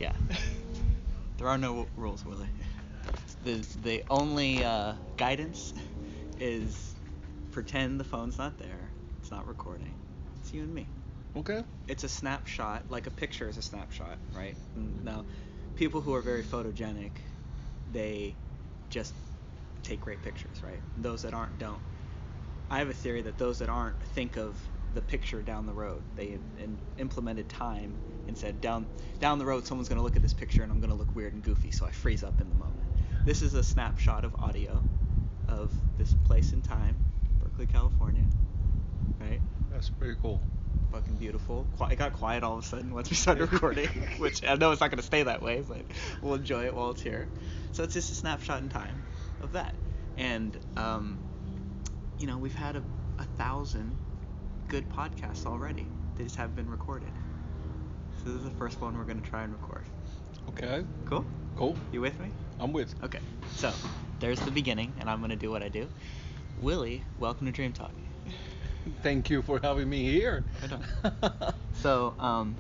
Yeah. There are no rules, Willie. The only guidance is pretend the phone's not there. It's not recording. It's you and me. Okay. It's a snapshot, like a picture is a snapshot, right? Now, people who are very photogenic, they just take great pictures, right? Those that aren't don't. I have a theory that those that aren't think of the picture down the road. They implemented time and said down the road someone's going to look at this picture and I'm going to look weird and goofy, so I freeze up in the moment. This is a snapshot of audio of this place in time, Berkeley, California, right? That's pretty cool. Fucking beautiful. It got quiet all of a sudden once we started recording, which I know it's not going to stay that way, but we'll enjoy it while it's here. So it's just a snapshot in time of that. And, we've had 1,000 good podcasts already. They just haven't been recorded. So this is the first one we're going to try and record. Okay. Cool? Cool. You with me? I'm with. Okay. So there's the beginning, and I'm going to do what I do. Willie, welcome to Dream Talk. Thank you for having me here. Right on. So,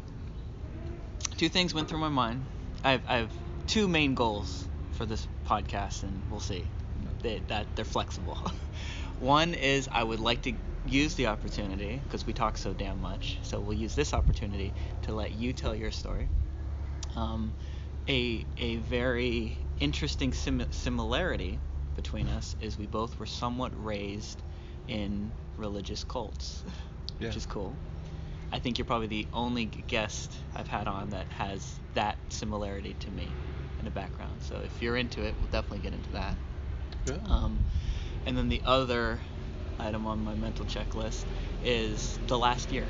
two things went through my mind. I have two main goals for this podcast, and we'll see that they're flexible. One is I would like to use the opportunity, because we talk so damn much, so we'll use this opportunity to let you tell your story. A very interesting similarity between us is we both were somewhat raised in religious cults, which is cool. I think you're probably the only guest I've had on that has that similarity to me in the background. So if you're into it, we'll definitely get into that. Yeah. And then the other item on my mental checklist is the last year.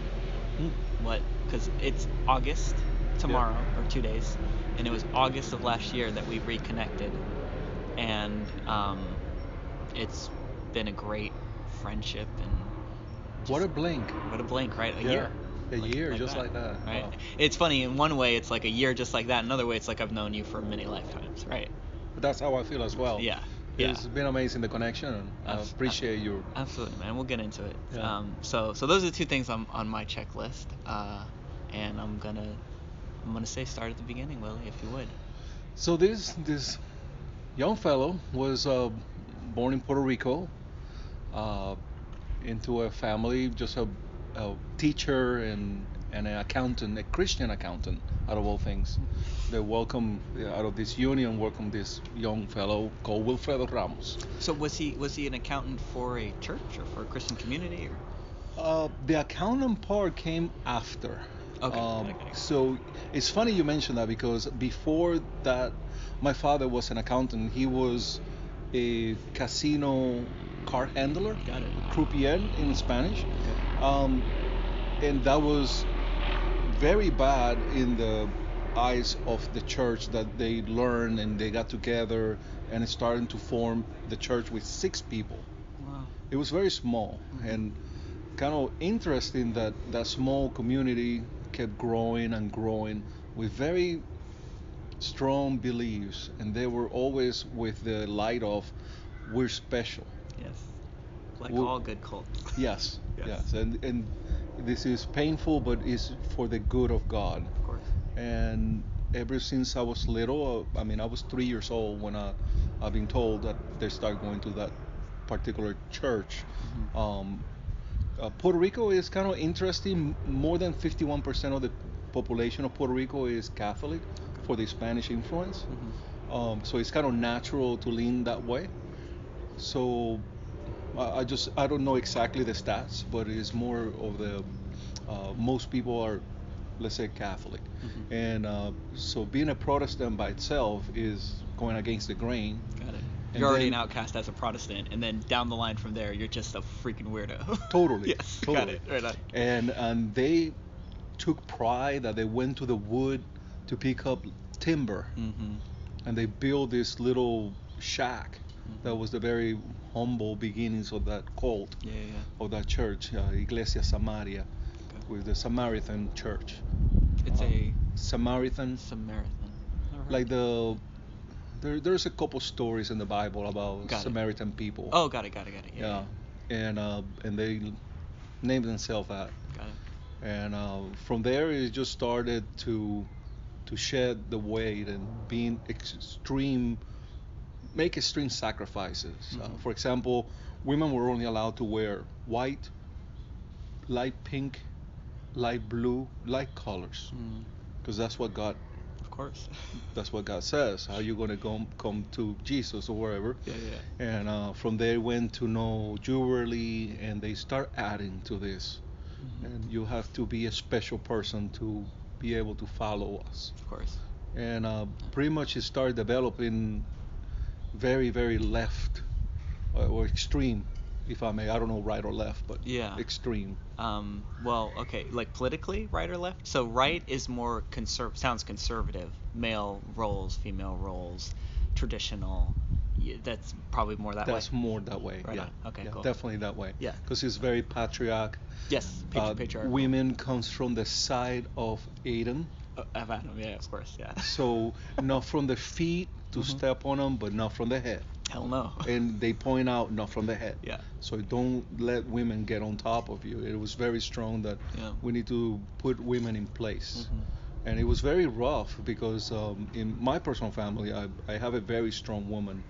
Because it's August tomorrow, or 2 days, and it was August of last year that we reconnected, and it's been a great friendship. And What a blink. What a blink, right? A Yeah. year. A year, like just that, like that. Right. Wow. It's funny, in one way it's like a year just like that, another way it's like I've known you for many lifetimes, right? But that's how I feel as well. Yeah. It's been amazing, the connection. I appreciate you. Absolutely, man. We'll get into it. Yeah. So those are the two things on my checklist, and I'm gonna say start at the beginning, Willie, if you would. So this young fellow was born in Puerto Rico, into a family, just a teacher and an accountant, a Christian accountant, out of all things. They out of this union, welcomed this young fellow called Wilfredo Ramos. So was he an accountant for a church or for a Christian community? Or? The accountant part came after. Okay. So it's funny you mentioned that, because before that, my father was an accountant. He was a casino card handler, Got it. croupier in Spanish. And that was very bad in the eyes of the church, that they learned and they got together and started to form the church with 6 people. Wow. It was very small, and kind of interesting that that small community kept growing and growing with very strong beliefs, and they were always with the light of we're special. Yes. Like all good cults. Yes. And this is painful, but it's for the good of God. Of course. And ever since I was little, I was 3 years old when I've been told that they start going to that particular church. Puerto Rico is kind of interesting. More than 51% of the population of Puerto Rico is Catholic for the Spanish influence. So it's kind of natural to lean that way. So I don't know exactly the stats, but it's more of the most people are, let's say, Catholic. And so being a Protestant by itself is going against the grain. Got it. You're already an outcast as a Protestant, and then down the line from there, you're just a freaking weirdo. Totally. Yes. Totally. Got it. Right on. And they took pride that they went to the wood to pick up timber, and they built this little shack. That was the very humble beginnings of that cult, of that church, Iglesia Samaria, with the Samaritan church. It's a Samaritan. Like there's a couple stories in the Bible about Samaritan people. Oh, got it. Yeah. And they named themselves that. Got it. And from there it just started to to shed the weight and being extreme, make extreme sacrifices. For example, women were only allowed to wear white, light pink, light blue, light colors, because that's what God. Of course. That's what God says. How you gonna come to Jesus or wherever? Yeah, yeah. And from there went to know jewelry, and they start adding to this. And you have to be a special person to be able to follow us. Of course. And pretty much it started developing very, very left or extreme, if I may. I don't know right or left, but yeah, extreme. Well, okay, like politically, right or left? So right is more sounds conservative. Male roles, female roles, traditional. That's probably more that way. That's more that way. Right yeah. on. Okay, yeah, cool. Definitely that way. Yeah. Because it's very patriarch. Yes, patriarchal. Women comes from the side of Adam. Of Adam, yeah, of course, yeah. So not from the feet to step on them, but not from the head. Hell no. And they point out not from the head. Yeah. So don't let women get on top of you. It was very strong that we need to put women in place. And it was very rough because in my personal family, I have a very strong woman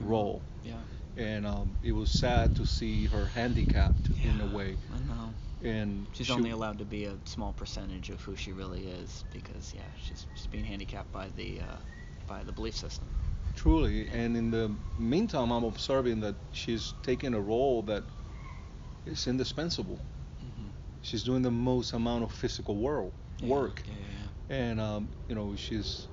role. Yeah. And it was sad to see her handicapped in a way. I know. And she's only allowed to be a small percentage of who she really is because she's being handicapped by the belief system. Truly, and in the meantime, I'm observing that she's taking a role that is indispensable. She's doing the most amount of physical work. And she's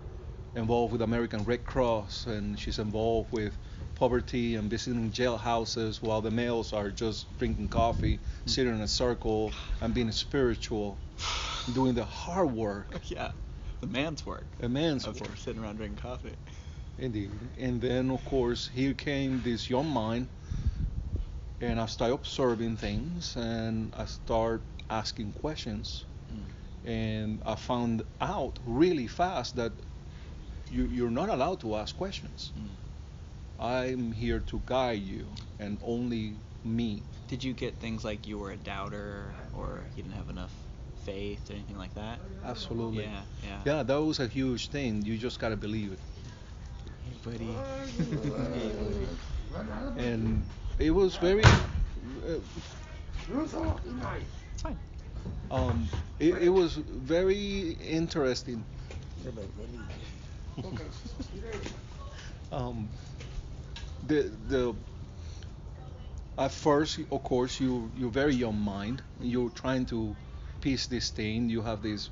involved with American Red Cross, and she's involved with poverty and visiting jailhouses while the males are just drinking coffee, sitting in a circle and being spiritual, doing the hard work. Yeah, the man's work. A man's work. Sitting around drinking coffee. Indeed. And then, of course, here came this young mind, and I started observing things, and I start asking questions. And I found out really fast that you're not allowed to ask questions. I'm here to guide you, and only me. Did you get things like you were a doubter, or you didn't have enough faith, or anything like that? Absolutely. Yeah. Yeah, that was a huge thing. You just gotta believe it. Hey, buddy. And it was very. It's fine. It was very interesting. The at first, of course, you're very young mind. You're trying to piece this thing. You have these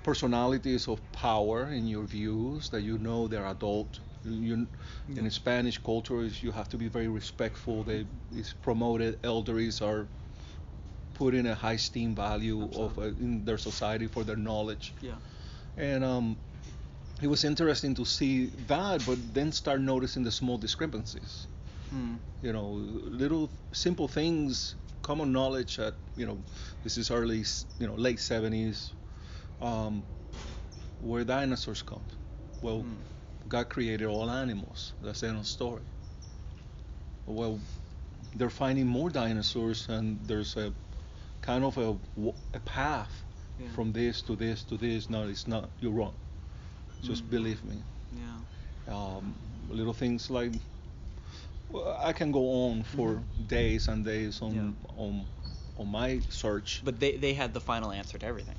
personalities of power in your views that you know they're adult. In Spanish culture, you have to be very respectful. It's promoted. Elders are put in a high esteem value in their society for their knowledge. Yeah. And it was interesting to see that, but then start noticing the small discrepancies. Little simple things, common knowledge that this is late 70s, where dinosaurs come. Well, God created all animals. That's the end of the story. Well, they're finding more dinosaurs, and there's a kind of a path from this to this to this. No, it's not. You're wrong. Just believe me. Yeah. Little things like, I can go on for days and days on my search. But they had the final answer to everything.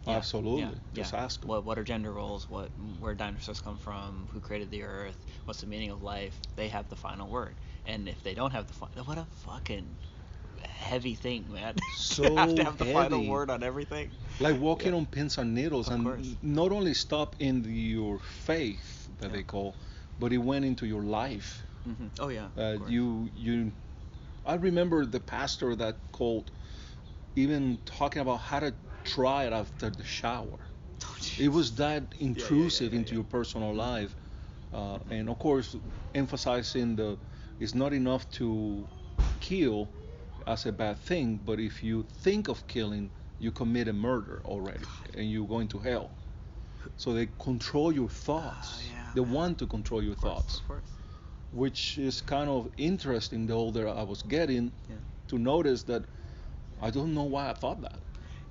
Yeah. Absolutely. Just ask them. What are gender roles? Where dinosaurs come from? Who created the earth? What's the meaning of life? They have the final word. And if they don't have the final, what a fucking heavy thing, man. So you have to have the heavy. final word on everything. Like walking on pins and needles, Of and course. not only stop in your faith that they call, but it went into your life. Oh yeah. I remember the pastor that called, even talking about how to try it after the shower. It was that intrusive into your personal life, and of course, emphasizing it's not enough to kill as a bad thing, but if you think of killing, you commit a murder already, and you're going to hell. So they control your thoughts. They want to control your thoughts, Of course. which is kind of interesting. The older I was getting, to notice that I don't know why I thought that.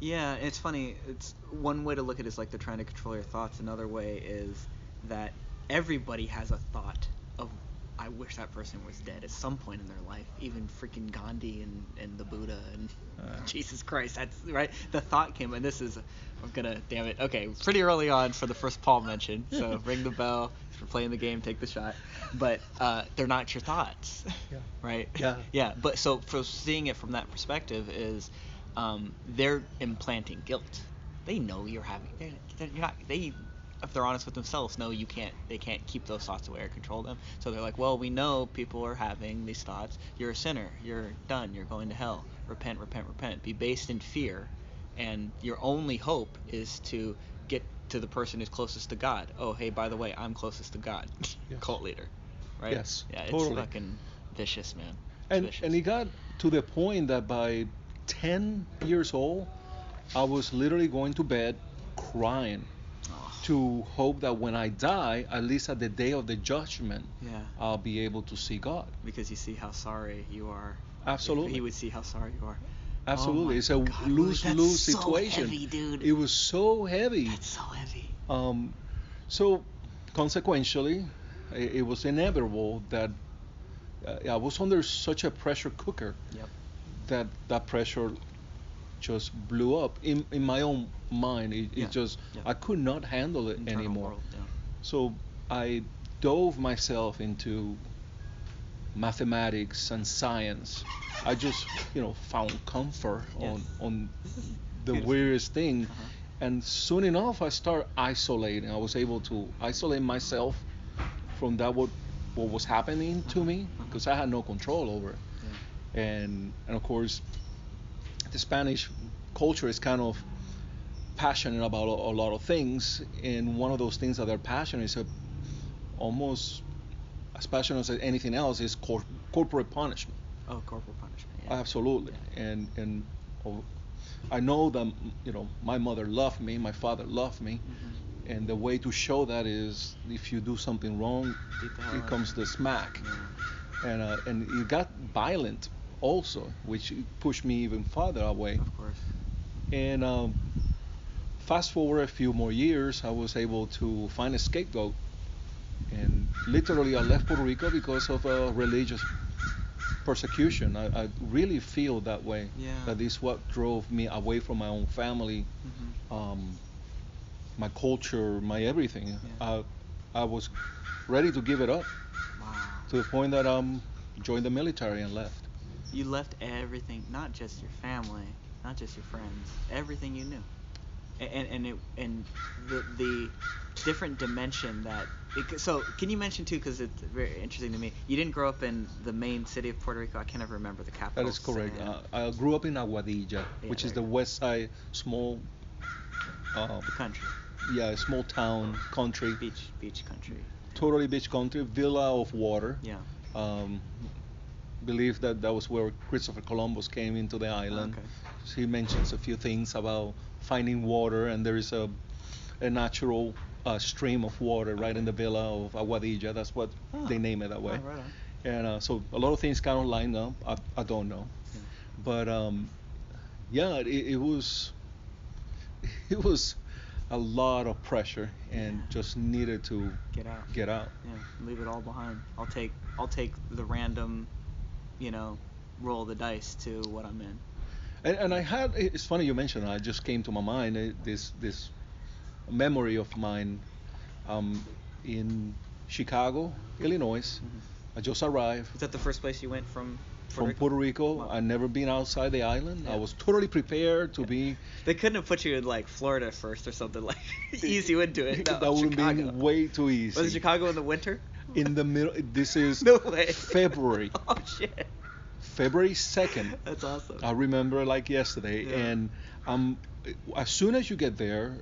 Yeah, it's funny. It's one way to look at it is like they're trying to control your thoughts. Another way is that everybody has a thought of, I wish that person was dead at some point in their life. Even freaking Gandhi and the Buddha and Jesus Christ. That's right. The thought came, and this is, I'm gonna, damn it. Okay, pretty early on for the first Paul mention. So ring the bell. If you're playing the game, take the shot. But they're not your thoughts, Yeah. right? Yeah. Yeah. But so for seeing it from that perspective is, they're implanting guilt. They know you're having. You're not. They, if they're honest with themselves, know you can't. They can't keep those thoughts away or control them. So they're like, well, we know people are having these thoughts. You're a sinner. You're done. You're going to hell. Repent, repent, repent. Be based in fear, and your only hope is to get to the person who's closest to God. Oh, hey, by the way, I'm closest to God. Yes. Cult leader, right? Yes, Yeah, totally. it's fucking vicious, man. It's And vicious. and it got to the point that by 10 years old, I was literally going to bed crying Oh. to hope that when I die, at least at the day of the judgment, Yeah. I'll be able to see God. Because you see how sorry you are. Absolutely. He would see how sorry you are. Absolutely. Oh my It's a God, lose-lose that's situation. So heavy, dude. It was so heavy. That's so heavy. So consequentially, it was inevitable that I was under such a pressure cooker Yep. that pressure just blew up in my own mind. Yeah. It just Yeah. I could not handle it Internal anymore. world, yeah. So I dove myself into mathematics and science. I just found comfort Yes. on the Beautiful. weirdest thing. Uh-huh. And soon enough, I started isolating. I was able to isolate myself from what was happening to me because I had no control over it. Yeah. And of course, the Spanish culture is kind of passionate about a lot of things, and one of those things that they're passionate is almost as passionate as anything else is corporate punishment. Oh, corporal punishment. Yeah. Absolutely. Yeah. And I know that my mother loved me, my father loved me, Mm-hmm. and the way to show that is if you do something wrong, Beat the hell it out comes of the smack. Yeah. And it got violent also, which pushed me even farther away. Of course. And fast forward a few more years, I was able to find a scapegoat, and literally I left Puerto Rico because of religious persecution. I really feel that way. Yeah. That is what drove me away from my own family, Mm-hmm. my culture, my everything. Yeah. I was ready to give it up Wow. to the point that joined the military and left. You left everything, not just your family, not just your friends, everything you knew, and the different dimension that. So can you mention too, because it's very interesting to me. You didn't grow up in the main city of Puerto Rico. I can't ever remember the capital. That is correct. San- I grew up in Aguadilla, which there is the you go. west side, small, The country, small town, country, beach country. totally beach country, villa of water. Yeah. Believe that was where Christopher Columbus came into the island. Okay. So he mentions a few things about finding water, and there is a natural stream of water right in the villa of Aguadilla. That's what they name it that way. Oh, right on. And so a lot of things kind of lined up. I don't know, Yeah. but yeah, it was it was a lot of pressure and Yeah. just needed to Get out. get out. Yeah. Leave it all behind. I'll take the random, roll of the dice to what I'm in. And I had, it's funny you mentioned that. It just came to my mind this memory of mine in Chicago, Illinois. Mm-hmm. I just arrived Is that the first place you went from Puerto Rico. Wow. I'd never been outside the island. Yeah. I was totally prepared to be. They couldn't have put you in like Florida first or something like ease you into it. No, that would have Chicago. been way too easy. Was it Chicago in the winter? In the middle. This is No way. February. Oh shit. February 2nd. That's awesome. I remember like yesterday. Yeah. And as soon as you get there,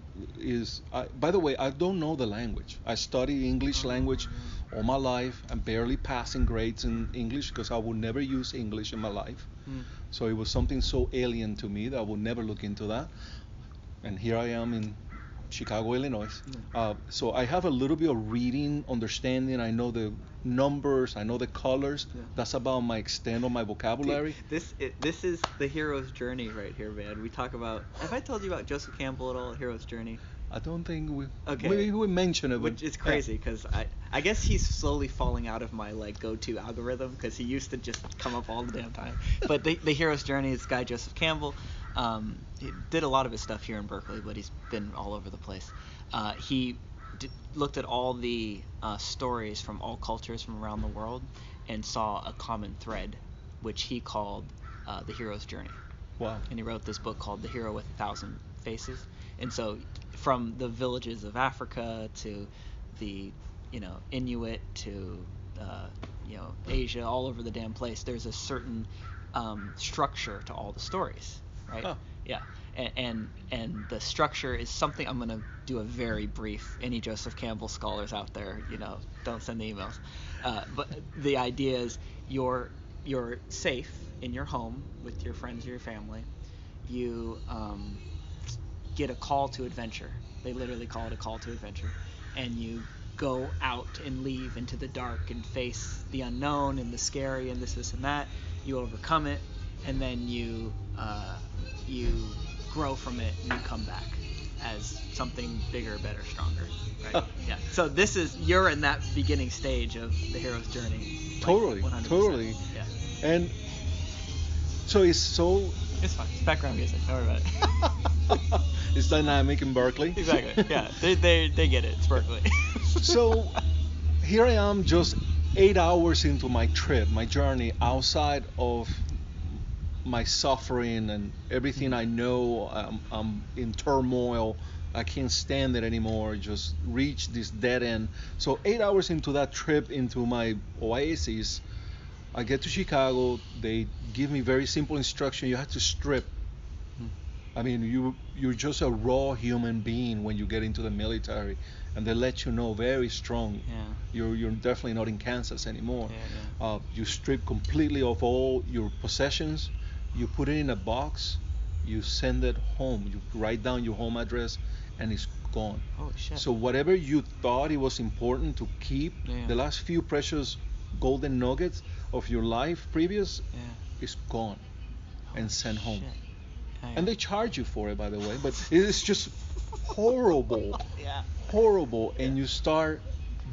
by the way, I don't know the language. I studied English language all my life. I'm barely passing grades in English because I would never use English in my life. So it was something so alien to me that I would never look into that. And here I am in Chicago, Illinois. Yeah. So I have a little bit of reading, understanding. I know the numbers, I know the colors. Yeah. That's about my extent of my vocabulary. Dude, this is the hero's journey right here, man. We talk about. Have I told you about Joseph Campbell at all? Hero's journey. I don't think we. Okay. We mentioned it, but Which is crazy because I guess he's slowly falling out of my like go-to algorithm because he used to just come up all the damn time. But the hero's journey is this guy Joseph Campbell. He did a lot of his stuff here in Berkeley, but he's been all over the place. He looked at all the stories from all cultures from around the world and saw a common thread, which he called the hero's journey. Wow. And he wrote this book called The Hero with a Thousand Faces. And so from the villages of Africa to the, Inuit to, Asia, all over the damn place, there's a certain structure to all the stories, right? Oh. Yeah. And the structure is something. I'm gonna do a very brief. Any Joseph Campbell scholars out there, don't send the emails. But the idea is you're safe in your home with your friends or your family. You get a call to adventure. They literally call it a call to adventure, and you go out and leave into the dark and face the unknown and the scary and this and that. You overcome it, and then you grow from it and you come back as something bigger, better, stronger, right? Yeah. So you're in that beginning stage of the hero's journey. Totally, 100%. totally. Yeah. And so It's fine. It's background music. Don't worry about it. it's dynamic in Berkeley. Exactly. Yeah. They get it. It's Berkeley. So here I am, just 8 hours into my trip, my journey, outside of my suffering and everything I know. I'm in turmoil. I can't stand it anymore. Just reach this dead end. So 8 hours into that trip, into my oasis, I get to Chicago. They give me very simple instruction. You have to strip. I mean, you're just a raw human being when you get into the military, and they let you know very strong. Yeah. You're definitely not in Kansas anymore. Yeah. You strip completely of all your possessions. You put it in a box. You send it home. You write down your home address, and it's gone. Holy shit. So whatever you thought it was important to keep, Yeah. the last few precious golden nuggets of your life previous, is gone and sent home. Shit. Yeah. And they charge you for it, by the way, but it's just horrible. Yeah. Horrible. And you start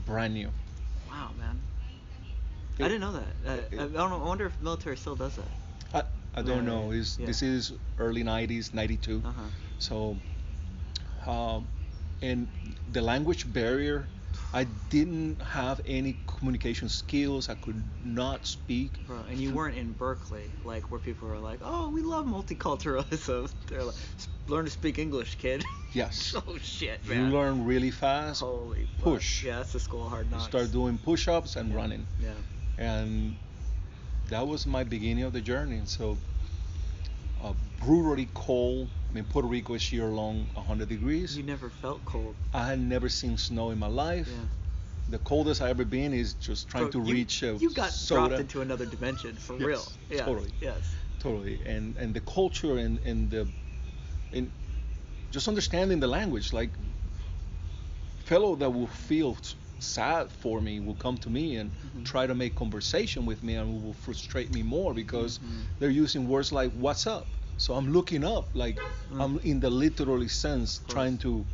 brand new. Wow, man. I didn't know that. I don't know. I wonder if the military still does that. I don't know. Yeah. This is early 90s, 92. Uh-huh. So, and the language barrier, I didn't have any communication skills. I could not speak. Bro, and you weren't in Berkeley, like where people were like, "Oh, we love multiculturalism." They're like, "Learn to speak English, kid." Yes. Oh shit, You man. learn really fast. Holy fuck. Push. Yeah, that's the school of hard knocks. Start doing push-ups and running. Yeah. And that was my beginning of the journey. So, brutally cold. I mean, Puerto Rico is year-long 100 degrees. You never felt cold. I had never seen snow in my life. Yeah. The coldest I ever been is just trying Bro, to reach you got soda. dropped into another dimension for Yes, real. Yeah. totally. Yes. Totally. And the culture and just understanding the language. Like, fellow that will feel sad for me will come to me and try to make conversation with me, and will frustrate me more because they're using words like "what's up." So I'm looking up, like I'm in the literally sense trying to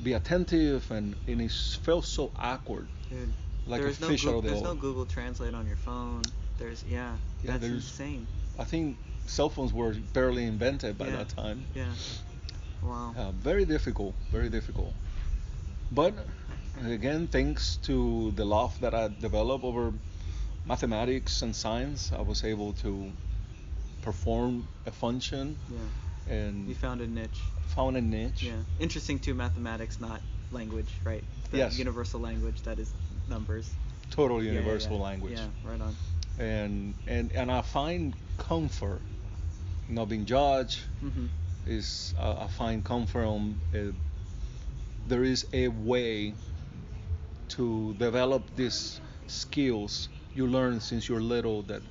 be attentive, and it felt so awkward. Dude, Like there's a fish out of the There's oil. no Google Translate on your phone. That's there's- insane. I think cell phones were barely invented by Yeah. that time. Yeah. Wow. Very difficult, very difficult. But again, thanks to the love that I developed over mathematics and science, I was able to perform a function Yeah. and You found a niche. found a niche. Yeah. Interesting too, mathematics, not language, right? The Yes. universal language that is numbers. Total Yeah, universal yeah. language. Yeah, right on. And I find comfort not being judged. Mm-hmm. I find comfort on there is a way to develop these skills you learn since you're little, that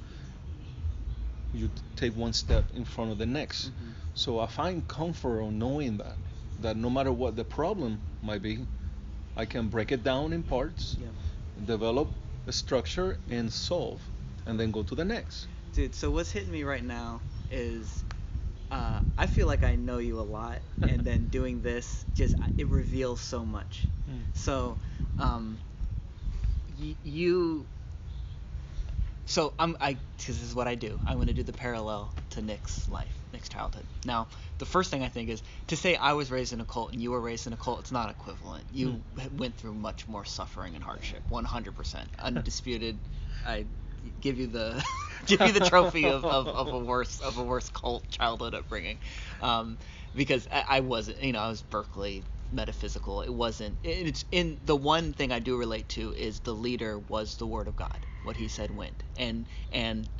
you take one step in front of the next. Mm-hmm. So I find comfort on knowing that. that no matter what the problem might be, I can break it down in parts, Yeah. develop a structure, and solve, and then go to the next. Dude, so what's hitting me right now is I feel like I know you a lot, and then doing this just it reveals so much. Mm. So, you. So because this is what I do. I'm going to do the parallel to Nick's life, Nick's childhood. Now, the first thing I think is to say I was raised in a cult and you were raised in a cult. It's not equivalent. You went through much more suffering and hardship, 100%, undisputed. I give you the trophy of a worse cult childhood upbringing, because I wasn't. I was Berkeley metaphysical. It wasn't. It's in the one thing I do relate to is the leader was the word of God. What he said went. And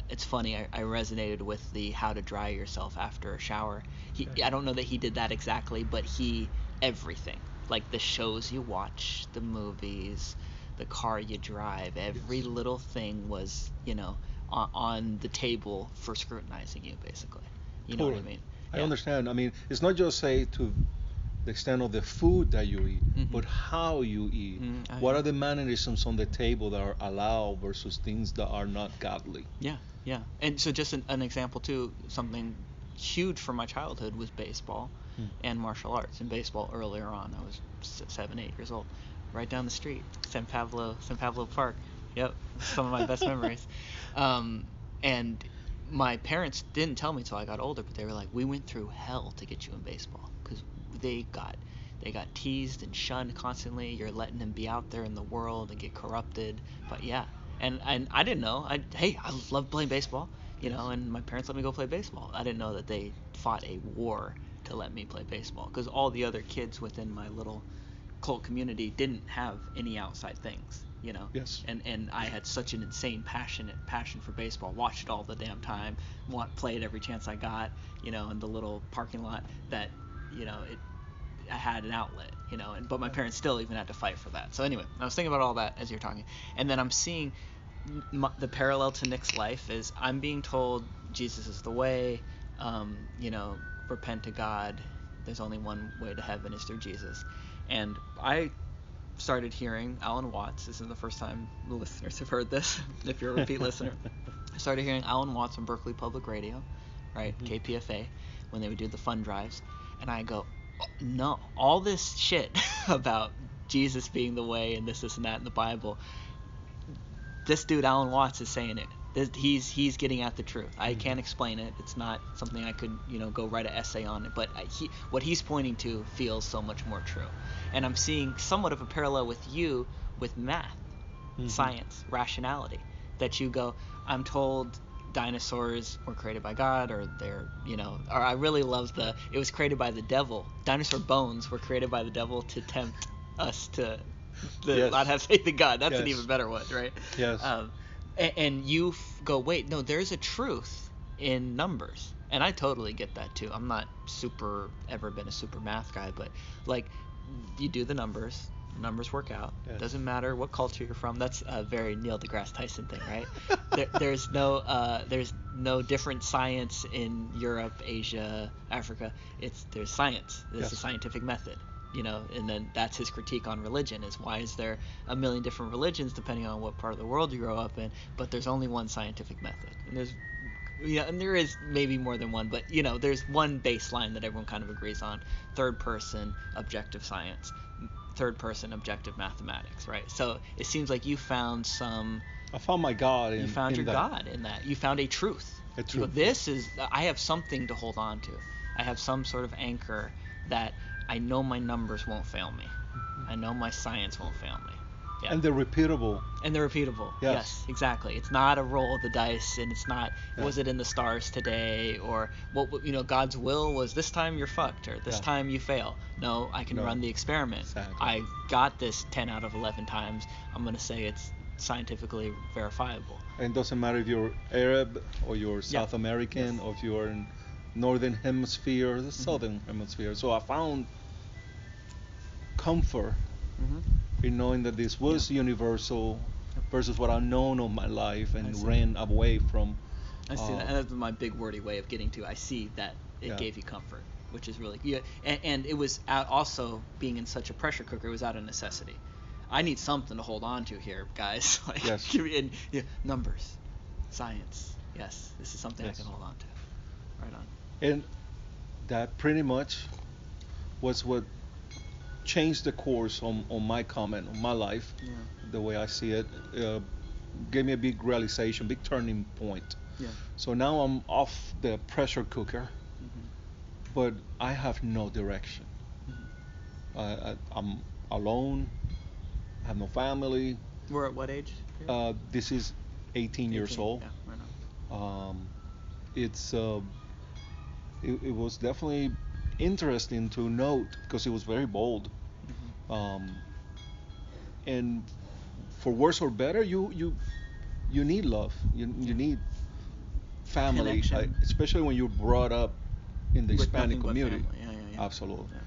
it's funny. I resonated with the how to dry yourself after a shower. I don't know that he did that exactly, but everything, like the shows you watch, the movies, the car you drive, every little thing was, on the table for scrutinizing you, basically. You know what I mean? I understand. I mean, it's not just say to the extent of the food that you eat, but how you eat. What are the mannerisms on the table that are allowed versus things that are not godly? Yeah. And so just an example too, something huge from my childhood was baseball and martial arts. In baseball earlier on, I was 7, 8 years old, right down the street, San Pablo Park. Yep, some of my best memories. And my parents didn't tell me till I got older, but they were like, we went through hell to get you in baseball, because they got teased and shunned constantly. You're letting them be out there in the world and get corrupted. But yeah, and I didn't know. I love playing baseball, and my parents let me go play baseball. I didn't know that they fought a war to let me play baseball, because all the other kids within my little cult community didn't have any outside things. Yes. And I had such an insane passion for baseball. Watched it all the damn time. Played every chance I got. In the little parking lot that, I had an outlet. But my parents still even had to fight for that. So anyway, I was thinking about all that as you're talking, and then I'm seeing the parallel to Nick's life is I'm being told Jesus is the way. Repent to God. There's only one way to heaven is through Jesus, and I started hearing Alan Watts. This is the first time the listeners have heard this, if you're a repeat listener. I started hearing Alan Watts on Berkeley Public Radio, right, KPFA, when they would do the fund drives, and I go, oh, no, all this shit about Jesus being the way and this and that in the Bible, this dude Alan Watts is saying it. He's getting at the truth. I can't explain it. It's not something I could go write an essay on it. But what he's pointing to feels so much more true. And I'm seeing somewhat of a parallel with you with math, science, rationality. That you go, I'm told dinosaurs were created by God, or they're or I really love it was created by the devil. Dinosaur bones were created by the devil to tempt us to not have faith in God. That's an even better one, right? Yes. And you go, wait, no, there's a truth in numbers. And I totally get that too. I'm not ever been a super math guy, but like you do the numbers work out. Yes. Doesn't matter what culture you're from. That's a very Neil deGrasse Tyson thing, right? there's no different science in Europe, Asia, Africa. There's science. There's a scientific method. And then that's his critique on religion is why is there a million different religions depending on what part of the world you grow up in, but there's only one scientific method. And there is maybe more than one, but there's one baseline that everyone kind of agrees on. Third person objective science, third person objective mathematics, right? So it seems like you found I found my God in You found your that. God in that. You found a truth. A truth. I have something to hold on to. I have some sort of anchor that I know my numbers won't fail me. I know my science won't fail me. Yeah. And they're repeatable. Yes, exactly. It's not a roll of the dice, and it's not was it in the stars today, or what God's will was this time you're fucked, or this time you fail. No, I can run the experiment. Exactly. I got this 10 out of 11 times. I'm going to say it's scientifically verifiable. And it doesn't matter if you're Arab or you're South American or if you're in Northern Hemisphere or the Southern Hemisphere. So I found comfort in knowing that this was universal versus what I've known of my life and ran away from. I see that. And that's my big wordy way of getting to. I see that it gave you comfort which is really good. And it was out also being in such a pressure cooker. It was out of necessity. I need something to hold on to here, guys. Like, yes. And, numbers, science. Yes, this is something Yes. I can hold on to. Right on. And that pretty much was what changed the course on my comment, on my life, Yeah. the way I see it. Gave me a big realization, big turning point. Yeah. So now I'm off the pressure cooker, Mm-hmm. but I have no direction. Mm-hmm. I'm alone. I have no family. We're at what age? This is 18 years old. Yeah, right on. It's it was definitely interesting to note because it was very bold. Mm-hmm. And for worse or better, you need love. You need family, Connection. especially when you're brought up in the With Hispanic nothing but community. family. Yeah. Absolutely. Yeah.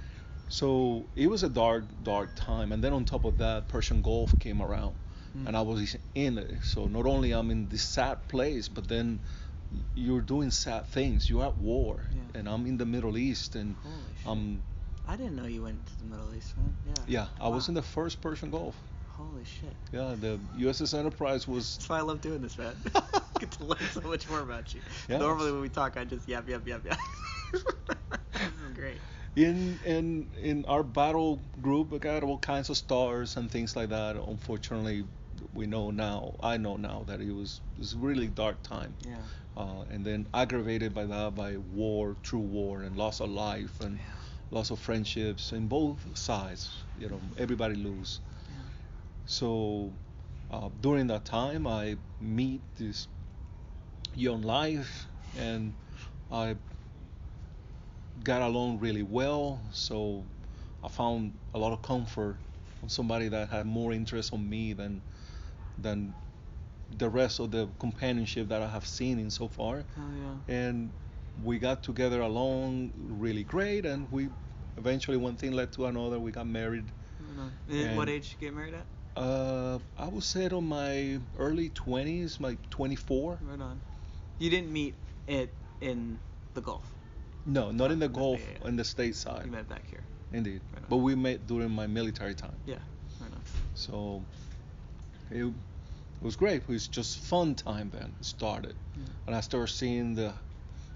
So it was a dark time, and then on top of that, Persian Gulf came around, and I was in it. So not only I'm in this sad place, but then you're doing sad things. You're at war, Yeah. and I'm in the Middle East, and Holy shit. I'm I didn't know you went to the Middle East, man. Yeah. I was in the first Persian Gulf. Holy shit. Yeah, the USS Enterprise was. That's why I love doing this, man. Get to learn so much more about you. Yeah. Normally when we talk, I just yap. This is great. In our battle group, we got all kinds of stars and things like that. Unfortunately, I know now that it was really dark time. Yeah. And then aggravated by that, by war, true war, and loss of life, and loss of friendships, in both sides. Everybody lose. Yeah. So during that time, I meet this young life, and I got along really well. So I found a lot of comfort on somebody that had more interest on me than the rest of the companionship that I have seen in so far. Oh yeah. And we got together along really great, and we eventually, one thing led to another. We got married. And what age did you get married at? I would say on my early 20s, like 24. Right on. You didn't meet it in the Gulf. No, not in the Gulf, yeah. in the stateside. You met back here. Indeed. Right on. But we met during my military time. Yeah. Right on. So it was great. It was just fun time then. It started. Yeah. And I started seeing the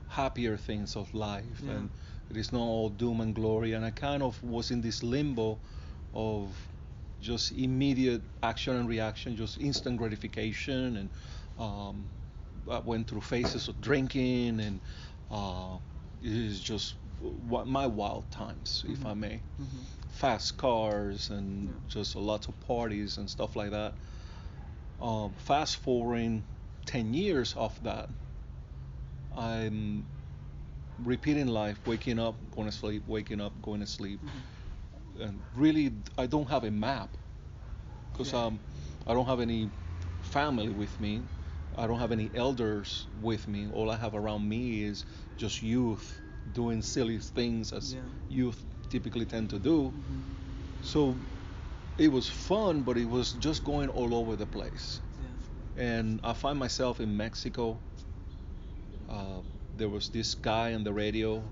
happier things of life. Yeah. And it is not all doom and glory. And I kind of was in this limbo of just immediate action and reaction, just instant gratification. And I went through phases of drinking, and it is just my wild times, if I may. Mm-hmm. Fast cars and just lots of parties and stuff like that. Fast forwarding 10 years of that, I'm repeating life, waking up, going to sleep, waking up, going to sleep. Mm-hmm. And really, I don't have a map because I don't have any family with me. I don't have any elders with me. All I have around me is just youth doing silly things as youth typically tend to do. Mm-hmm. So it was fun, but it was just going all over the place. Yeah. And I find myself in Mexico. There was this guy on the radio.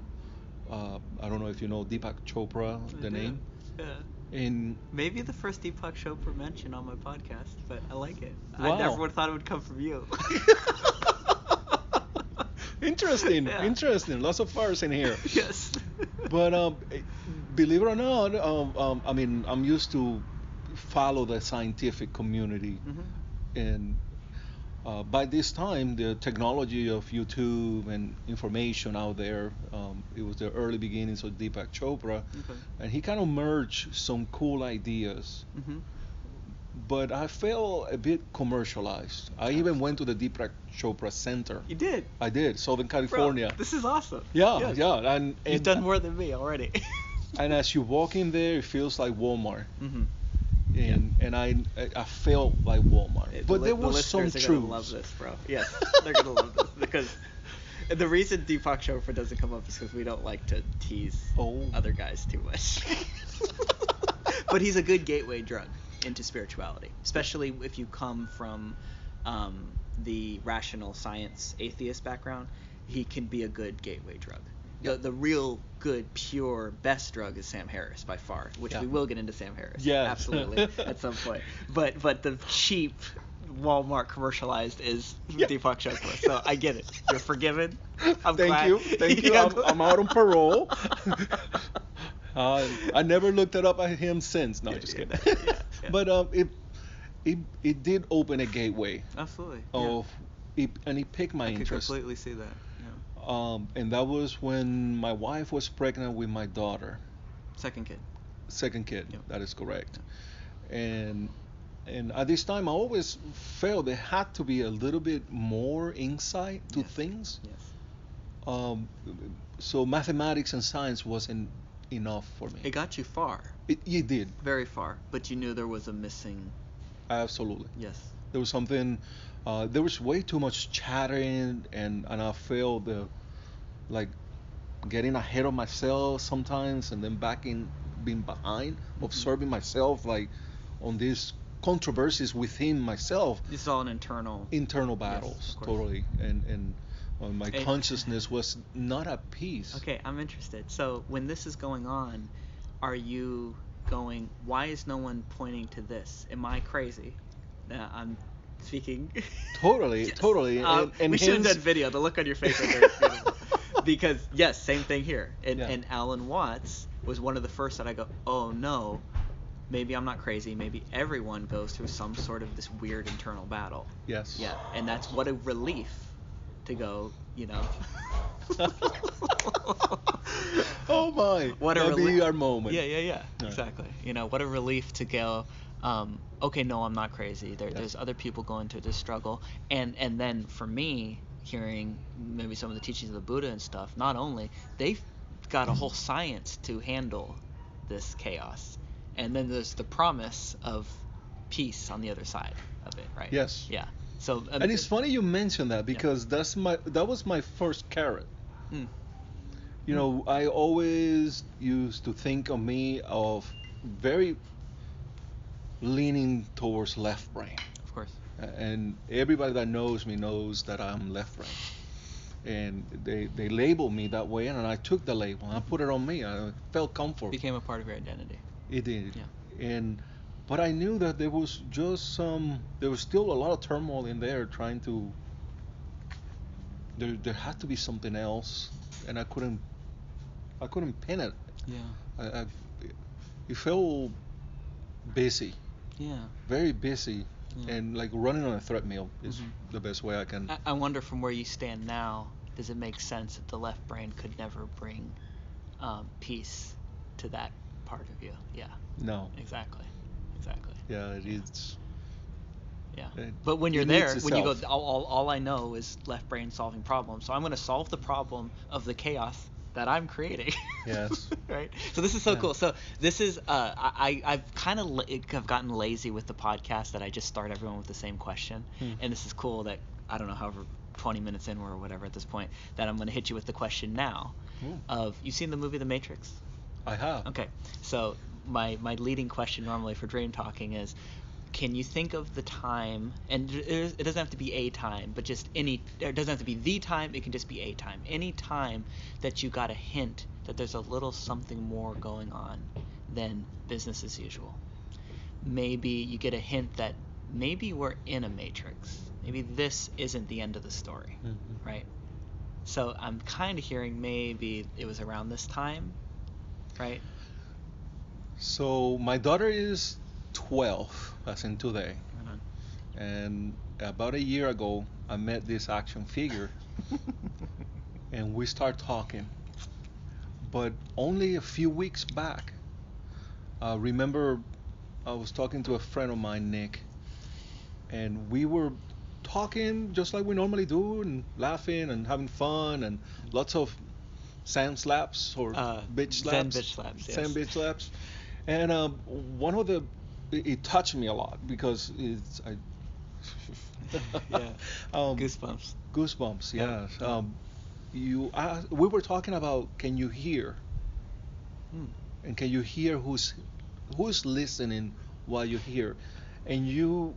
I don't know if you know Deepak Chopra, the name. Yeah. And maybe the first Deepak Chopra mention on my podcast, but I like it. Wow. I never would have thought it would come from you. Interesting. Lots of fires in here. Yes. But believe it or not, I mean, I'm used to follow the scientific community, and by this time, the technology of YouTube and information out there, it was the early beginnings of Deepak Chopra, and he kind of merged some cool ideas. But I felt a bit commercialized. I even went to the Deepak Chopra Center. You did? I did, Southern California. Bro, this is awesome. Yeah. And you've done more than me already. And as you walk in there, it feels like Walmart. Mm-hmm. And I felt like Walmart. But there was some truth. They're gonna love this, bro. Yes, they're gonna love this because the reason Deepak Chopra doesn't come up is because we don't like to tease other guys too much. But he's a good gateway drug into spirituality, especially if you come from the rational science atheist background. He can be a good gateway drug. The real good, pure, best drug is Sam Harris by far, which we will get into Sam Harris. Yes. Absolutely, at some point. But the cheap Walmart commercialized is Deepak Chopra. So I get it. You're forgiven. I'm glad. Thank you. I'm out on parole. I never looked it up at him since. No, just kidding. But it did open a gateway. Absolutely. And it piqued my interest. I could completely see that. Yeah. And that was when my wife was pregnant with my daughter. Second kid. Yep. That is correct. Yeah. And at this time, I always felt there had to be a little bit more insight to things. Yes. So mathematics and science wasn't enough for me. It got you far. It did. Very far. But you knew there was a missing. Absolutely. Yes. There was something. There was way too much chattering, and I felt like getting ahead of myself sometimes, and then being behind, observing myself like on these controversies within myself. It's all an internal battles. Yes, totally. And my consciousness was not at peace. Okay, I'm interested. So when this is going on, are you going, why is no one pointing to this? Am I crazy? I'm speaking. Totally. Yes. Totally. And we should have done video. The look on your face right there is beautiful. Because yes, same thing here. And Alan Watts was one of the first that I go, oh no, maybe I'm not crazy. Maybe everyone goes through some sort of this weird internal battle. Yes. Yeah, and that's what a relief to go, Oh my. What a That'd be our moment. Yeah. Exactly. What a relief to go, okay, no, I'm not crazy. There's other people going through this struggle. And then for me, hearing maybe some of the teachings of the Buddha and stuff, not only, they've got a whole science to handle this chaos. And then there's the promise of peace on the other side of it, right? Yes. Yeah. So and it's funny you mentioned that because that was my first carrot. I always used to think of me of very leaning towards left brain. Of course. And everybody that knows me knows that I'm left brain. And they labeled me that way, and I took the label and I put it on me. I felt comfortable. It became a part of your identity. It did. Yeah. But I knew that there was still a lot of turmoil in there trying to. There had to be something else, and I couldn't pin it. Yeah. It felt busy. Yeah. Very busy, and like running on a treadmill is the best way I can. I wonder from where you stand now, does it make sense that the left brain could never bring peace to that part of you? Yeah. No. Exactly. Yeah, it is. Yeah. But when you're there, when you go, all I know is left brain solving problems. So I'm going to solve the problem of the chaos that I'm creating. Yes. Right. So this is so cool. So this is I've kind of have gotten lazy with the podcast that I just start everyone with the same question, and this is cool that I don't know however 20 minutes in or whatever at this point that I'm going to hit you with the question now. Of you've seen the movie The Matrix? I have. Okay. So my leading question normally for Dream Talking is, can you think of the time, and it doesn't have to be a time, but just it doesn't have to be the time, it can just be a time. Any time that you got a hint that there's a little something more going on than business as usual. Maybe you get a hint that maybe we're in a matrix. Maybe this isn't the end of the story, right? So I'm kind of hearing maybe it was around this time, right? So my daughter is 12, as in today. And about a year ago, I met this action figure, and we start talking. But only a few weeks back, remember I was talking to a friend of mine, Nick, and we were talking just like we normally do, and laughing and having fun, and lots of sand slaps or bitch slaps. Sand bitch slaps, yes. Sand bitch slaps. And one of it touched me a lot because Goosebumps. Goosebumps, yeah. We were talking about can you hear, and can you hear who's listening while you hear, and you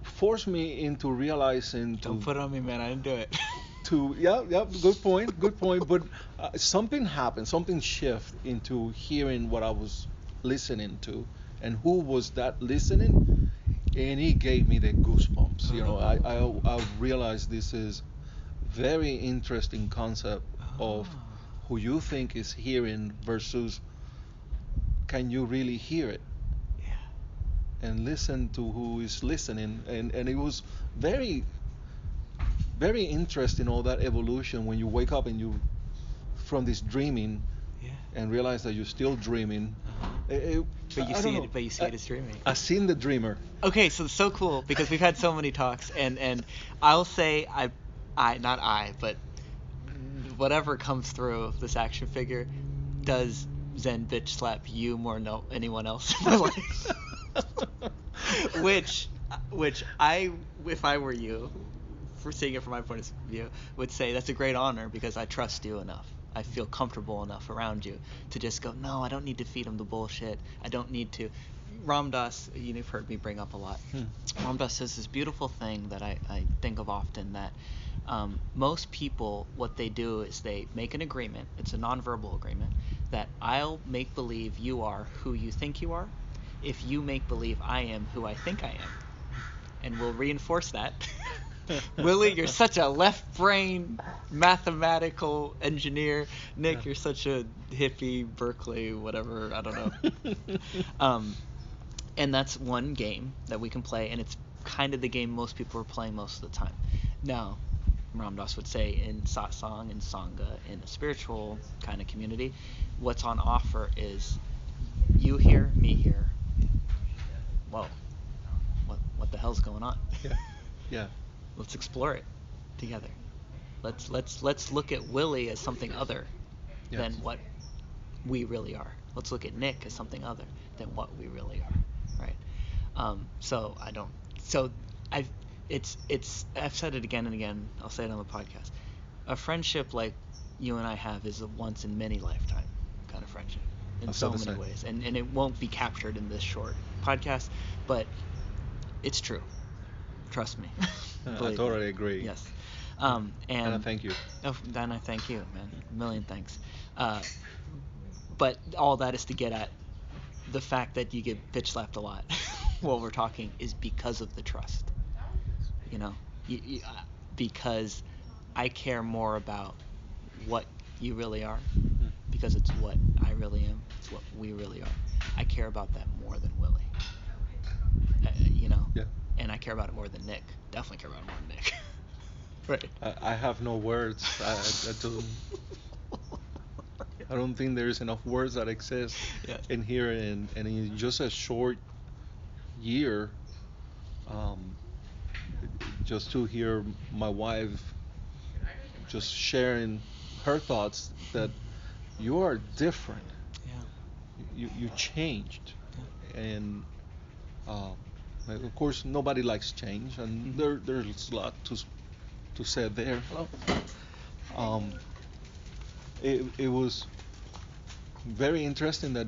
forced me into realizing. Don't put it on me, man. I didn't do it. good point. But something happened, something shift into hearing what I was listening to, and who was that listening, and it gave me the goosebumps. You know, I realized this is very interesting concept of who you think is hearing versus can you really hear it, and listen to who is listening, and it was very very interesting, all that evolution when you wake up and you from this dreaming and realize that you're still dreaming. But you see it as dreaming. I seen the dreamer. Okay, so cool because we've had so many talks, and I'll say but whatever comes through this action figure does Zen bitch slap you more than anyone else in my life. which if I were you, for seeing it from my point of view, would say that's a great honor because I trust you enough. I feel comfortable enough around you to just go, no, I don't need to feed him the bullshit. I don't need to. Ram Dass, you've heard me bring up a lot. Ram Dass says this beautiful thing that I think of often, that most people, what they do is they make an agreement. It's a nonverbal agreement that I'll make believe you are who you think you are if you make believe I am who I think I am. And we'll reinforce that. Willy, you're such a left brain mathematical engineer. Nick, you're such a hippie, Berkeley, whatever, I don't know. And that's one game that we can play, and it's kind of the game most people are playing most of the time. Now, Ram Dass would say in satsang and sangha, in a spiritual kind of community, what's on offer is you here, me here. Whoa, what the hell's going on? Yeah. Let's explore it together. Let's look at Willy as something other than what we really are. Let's look at Nick as something other than what we really are, right? I've said it again and again. I'll say it on the podcast. A friendship like you and I have is a once in many lifetime kind of friendship in so many ways, and it won't be captured in this short podcast, but it's true. Trust me. I totally agree. Yes. And I thank you. Oh, then I thank you, man. A million thanks. But all that is to get at the fact that you get bitch slapped a lot while we're talking is because of the trust. You know, because I care more about what you really are, because it's what I really am. It's what we really are. I care about that more than Willy. Yeah. And I care about it more than Nick. Definitely care about it more than Nick. Right. I have no words. I don't think there's enough words that exist in here, and in just a short year, just to hear my wife just sharing her thoughts that you are different. You changed, and of course nobody likes change, and there's a lot to say there. It was very interesting that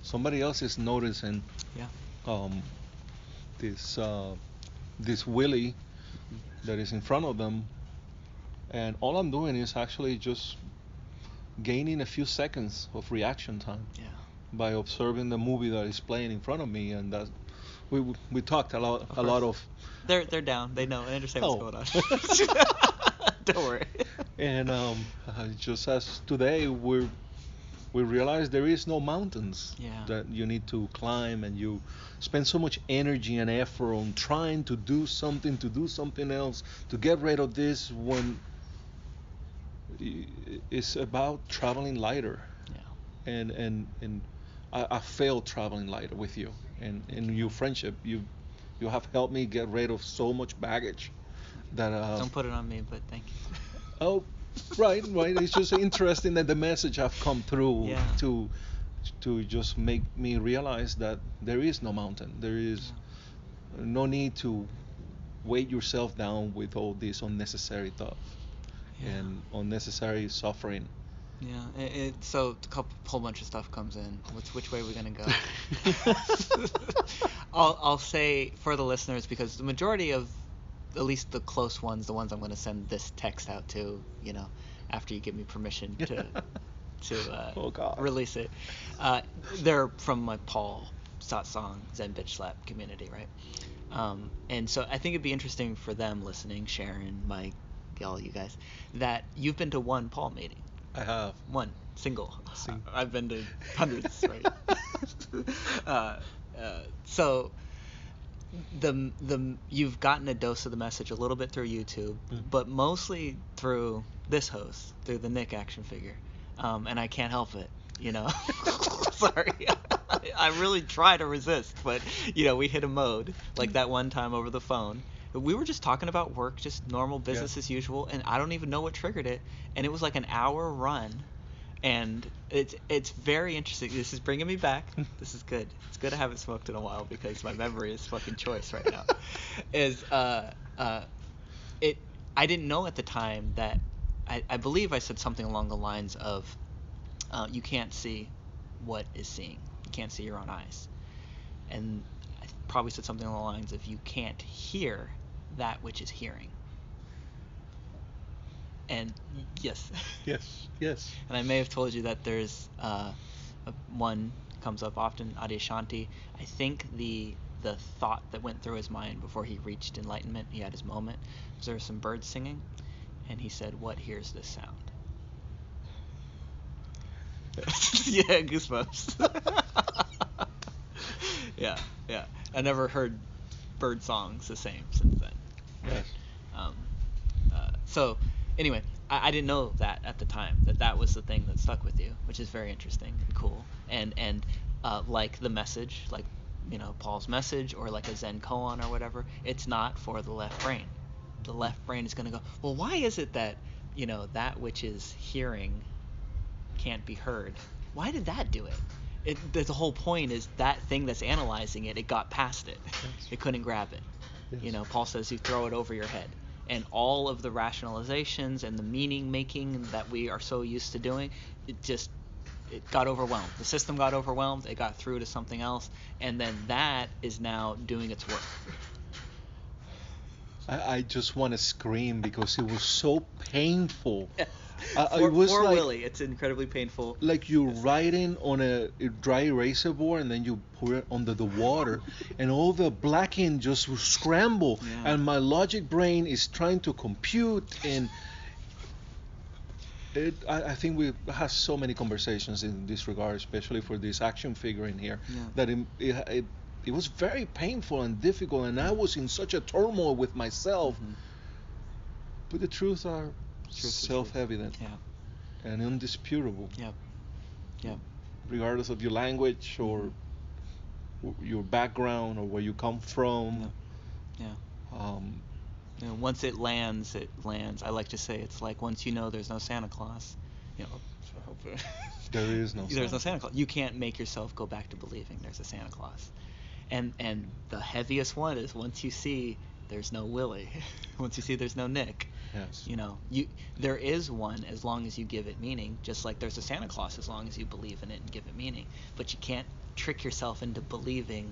somebody else is noticing this Willy that is in front of them, and all I'm doing is actually just gaining a few seconds of reaction time by observing the movie that is playing in front of me, and that we talked a lot of. They're down. They know. They understand what's going on. Don't worry. And just as today we realize there is no mountains that you need to climb, and you spend so much energy and effort on trying to do something else, to get rid of this, when it's about traveling lighter. And I failed traveling lighter with you, and in your friendship you have helped me get rid of so much baggage that don't put it on me, but thank you. Oh, right. It's just interesting that the message have come through to just make me realize that there is no mountain. There is no need to weight yourself down with all this unnecessary thought and unnecessary suffering. Yeah. So a whole bunch of stuff comes in. Which way are we gonna go? I'll say for the listeners, because the majority of at least the close ones, the ones I'm going to send this text out to, after you give me permission to Oh God. release it. They're from my Paul Satsang Zen Bitch Slap community, right? And so I think it'd be interesting for them listening, Sharon, Mike, all you guys, that you've been to one Paul meeting. I have. One single. I've been to hundreds, right? So you've gotten a dose of the message a little bit through YouTube, but mostly through this host, through the Nick action figure, and I can't help it, Sorry, I really try to resist, but we hit a mode like that one time over the phone. We were just talking about work, just normal business as usual, and I don't even know what triggered it, and it was like an hour run. And it's very interesting. This is bringing me back. This is good. It's good I haven't smoked in a while because my memory is fucking choice right now. I didn't know at the time that I believe I said something along the lines of you can't see what is seeing. You can't see your own eyes. And I probably said something along the lines of you can't hear that which is hearing. And yes. Yes. And I may have told you that there's one comes up often, Adyashanti. I think the thought that went through his mind before he reached enlightenment, he had his moment, was there were some birds singing, and he said, "What hears this sound?" Yeah, goosebumps. Yeah. I never heard bird songs the same since then. Yes. So anyway, I didn't know that at the time, that was the thing that stuck with you, which is very interesting and cool. And like the message, like Paul's message, or like a Zen koan or whatever, it's not for the left brain. The left brain is going to go, well, why is it that that which is hearing can't be heard? Why did that do it? The whole point is that thing that's analyzing it got past it. Yes. It couldn't grab it. Yes. Paul says you throw it over your head. And all of the rationalizations and the meaning making that we are so used to doing, it got overwhelmed. The system got overwhelmed. It got through to something else. And then that is now doing its work. I just want to scream because it was so painful. For like, Willy, it's incredibly painful. Like you're writing on a dry eraser board and then you pour it under the water and all the black ink just will scramble and my logic brain is trying to compute and I think we had so many conversations in this regard, especially for this action figure in here, that it was very painful and difficult, and I was in such a turmoil with myself. But the truths are self-evident and indisputable. Regardless of your language or your background or where you come from. Once it lands, it lands. I like to say it's like once there's no Santa Claus, there is no Santa Claus. You can't make yourself go back to believing there's a Santa Claus. And the heaviest one is once you see there's no Willy, once you see there's no Nick. Yes. There is one as long as you give it meaning, just like there's a Santa Claus as long as you believe in it and give it meaning. But you can't trick yourself into believing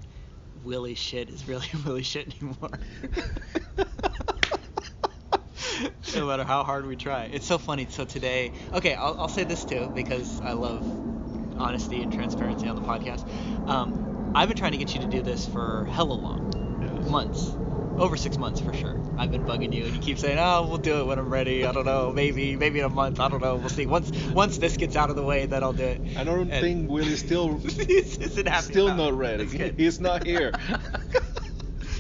Willy shit is really Willy shit anymore. No matter how hard we try. It's so funny. So today, okay, I'll say this too because I love honesty and transparency on the podcast. I've been trying to get you to do this for hella long. Months. Over 6 months for sure. I've been bugging you, and you keep saying, "Oh, we'll do it when I'm ready. I don't know, maybe in a month. I don't know. We'll see. Once this gets out of the way, then I'll do it." I don't think Willy's still not ready. He's not here.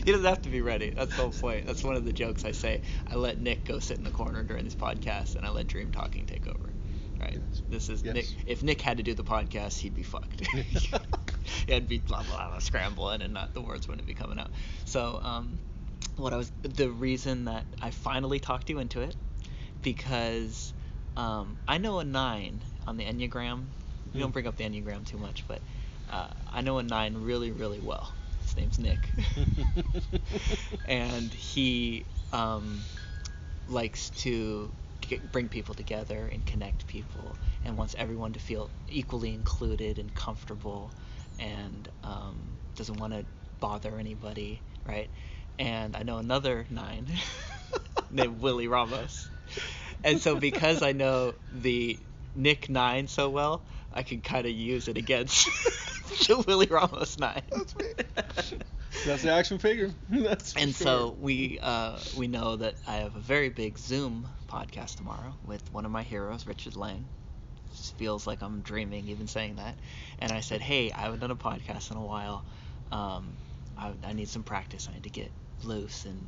He doesn't have to be ready. That's the whole point. That's one of the jokes I say. I let Nick go sit in the corner during this podcast, and I let Dream Talking take over. Right? This is Nick. If Nick had to do the podcast, he'd be fucked. He'd be blah blah blah scrambling, and the words wouldn't be coming out. So, the reason that I finally talked you into it, because I know a 9 on the Enneagram. We don't bring up the Enneagram too much, but I know a 9 really, really well. His name's Nick. And he likes to bring people together and connect people and wants everyone to feel equally included and comfortable and doesn't want to bother anybody, right? and I know another 9 named Willy Ramos. And so because I know the Nick 9 so well, I can kind of use it against the Willy Ramos 9. That's me. That's the action figure. That's for And sure. so we know that I have a very big Zoom podcast tomorrow with one of my heroes, Richard Lang. Just feels like I'm dreaming even saying that. And I said, hey, I haven't done a podcast in a while. I need some practice. I need to get loose and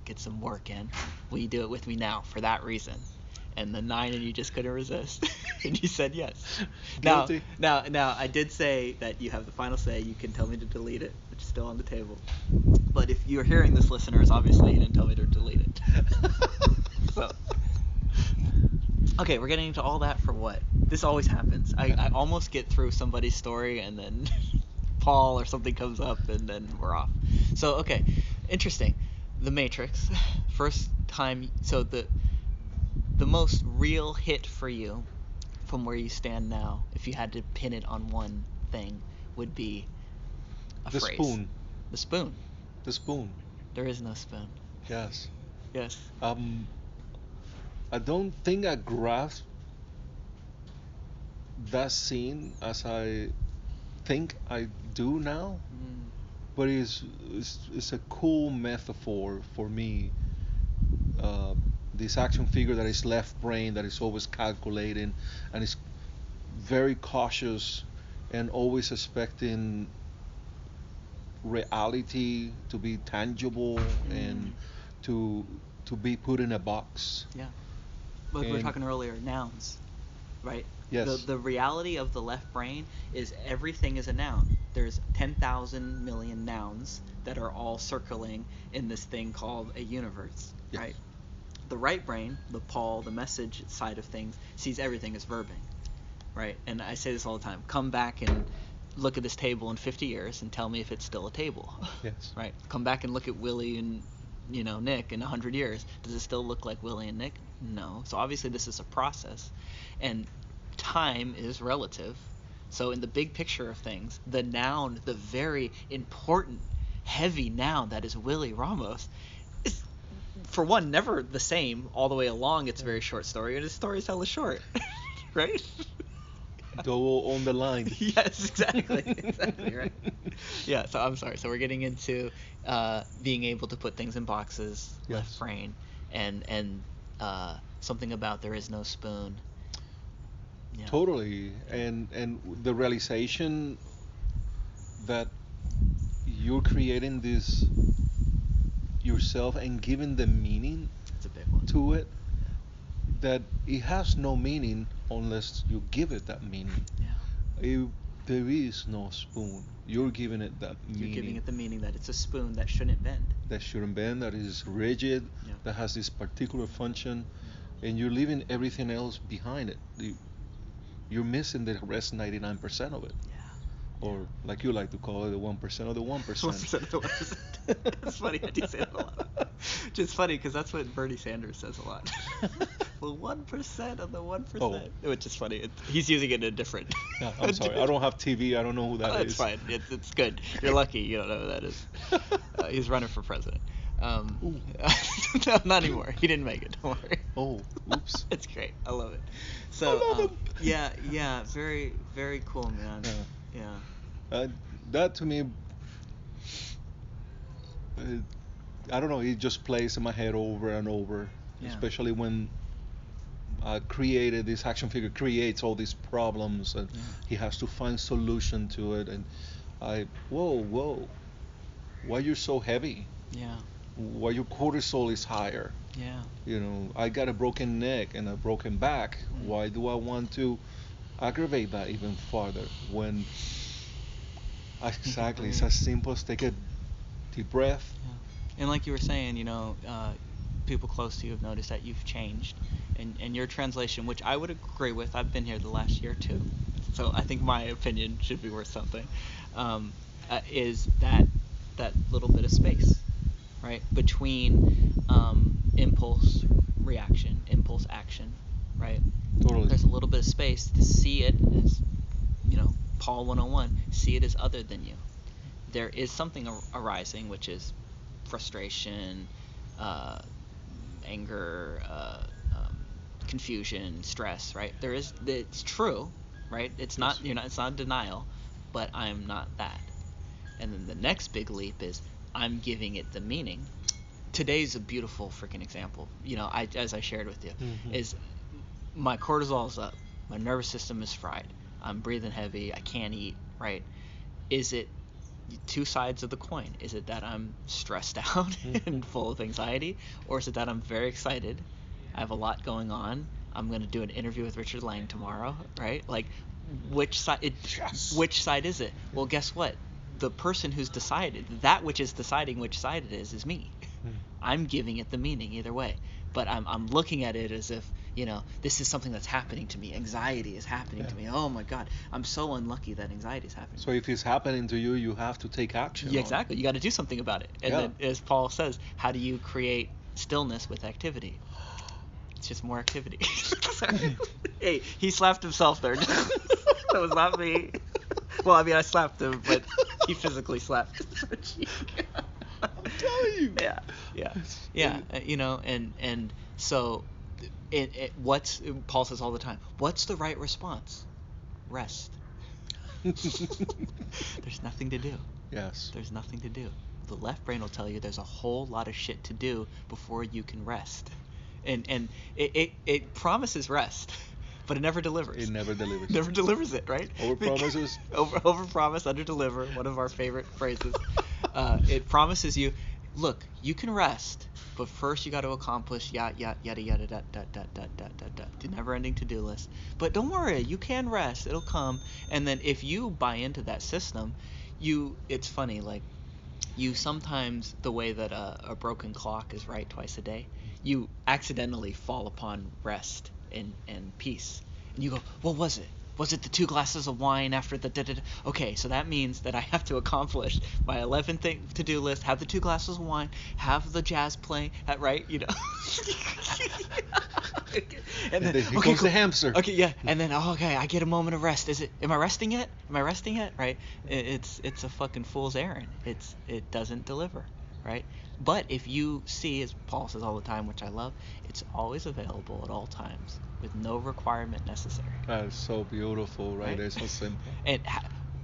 get some work in. Will you do it with me now for that reason? And the 9 and you just couldn't resist, and you said yes. Guilty. Now, I did say that you have the final say. You can tell me to delete it, which is still on the table. But if you're hearing this, listeners, obviously you didn't tell me to delete it. So, okay, we're getting into all that for what? This always happens. I almost get through somebody's story, and then Paul or something comes up, and then we're off. So, okay, interesting. The Matrix, first time. So the most real hit for you from where you stand now, if you had to pin it on one thing, would be a The phrase. spoon. The spoon. The spoon. There is no spoon. Yes. Yes. I don't think I grasped that scene as I think I do now, but it's a cool metaphor for me. This action figure that is left brain, that is always calculating and is very cautious and always expecting reality to be tangible and to be put in a box. Yeah. Like we were talking earlier, nouns, right? Yes. The reality of the left brain is everything is a noun. There's 10,000 million nouns that are all circling in this thing called a universe, Yes. right? The right brain, the Paul, the message side of things, sees everything as verbing, right? And I say this all the time. Come back and look at this table in 50 years and tell me if it's still a table. Yes. Right? Come back and look at Willy and Nick in 100 years. Does it still look like Willy and Nick? No. So obviously this is a process, and time is relative. So in the big picture of things, the noun, the very important, heavy noun that is Willy Ramos, is, for one, never the same all the way along its very short story, and his story is hella short. Right? Double on the line. Yes, exactly, right. Yeah, so I'm sorry. So we're getting into being able to put things in boxes, Yes. left brain, and something about there is no spoon. Yeah. Totally, and the realization that you're creating this yourself and giving the meaning That's a big one. to it, that it has no meaning unless you give it that meaning. Yeah. There is no spoon. You're giving it that meaning. You're giving it the meaning that it's a spoon that shouldn't bend. That shouldn't bend, that is rigid, Yeah. that has this particular function, and you're leaving everything else behind it. You're missing the rest 99% of it. Yeah. Or like you like to call it, the 1% of the 1%. 1% of the 1%. It's funny, I do say that a lot. Which is funny because that's what Bernie Sanders says a lot. The 1% of the 1%. Oh. Which is funny. He's using it in a different. Yeah, I'm sorry. I don't have TV. I don't know who that is. It's fine. It's good. You're lucky you don't know who that is. He's running for president. No, not anymore. He didn't make it. Don't worry. Oh, oops. It's great. I love it. So, I love him. yeah, very, very cool, man. Yeah. That to me, I don't know. It just plays in my head over and over, Yeah. especially when this action figure creates all these problems and Yeah. he has to find solution to it. And whoa, why you're so heavy? Yeah. Why your cortisol is higher? Yeah. I got a broken neck and a broken back. Mm. Why do I want to aggravate that even further when exactly it's as simple as take a deep breath. Yeah. And like you were saying, people close to you have noticed that you've changed, and your translation, which I would agree with. I've been here the last year too, so I think my opinion should be worth something. Is that little bit of space, right, between impulse reaction, impulse action, right? Totally. There's a little bit of space to see it as, Paul 101, see it as other than you. there is something arising, which is frustration, anger, confusion, stress, right? It's true, right? It's not, it's not denial, but I'm not that. And then the next big leap is I'm giving it the meaning. Today's a beautiful freaking example. As I shared with you, is my cortisol's up, my nervous system is fried, I'm breathing heavy, I can't eat, right? Is it two sides of the coin? Is it that I'm stressed out and full of anxiety, or is it that I'm very excited, I have a lot going on, I'm going to do an interview with Richard Lang tomorrow, right? Like, which side? Which side is it? Well, guess what? The person who's decided, that which is deciding which side it is me. I'm giving it the meaning either way, but I'm looking at it as if, this is something that's happening to me. Anxiety is happening to me. Oh my God, I'm so unlucky that anxiety is happening. So if it's happening to you, you have to take action. Yeah, exactly. You got to do something about it. And then, as Paul says, how do you create stillness with activity? It's just more activity. Hey, he slapped himself there. That was not me. Well, I mean, I slapped him, but he physically slapped his cheek. I'm telling you. Yeah. And so, what's Paul says all the time? What's the right response? Rest. There's nothing to do. Yes. There's nothing to do. The left brain will tell you there's a whole lot of shit to do before you can rest, and it promises rest, but it never delivers. It never delivers. Never delivers it, right? Over promises. Over promise, under deliver. One of our favorite phrases. It promises you, look, you can rest, but first you got to accomplish yada yada yada da da da da da da da. The never-ending to-do list. But don't worry, you can rest. It'll come. And then if you buy into that system, it's funny, like, you sometimes, the way that a broken clock is right twice a day, you accidentally fall upon rest and peace. And you go, what was it? Was it the 2 glasses of wine after the da-da-da? Okay, so that means that I have to accomplish my 11th to-do list, have the 2 glasses of wine, have the jazz playing, right? And then here comes the hamster. Okay, yeah. And then, I get a moment of rest. Am I resting yet? Right? It's a fucking fool's errand. It doesn't deliver, right? But if you see, as Paul says all the time, which I love, it's always available at all times with no requirement necessary. That is so beautiful, right? It's so simple. And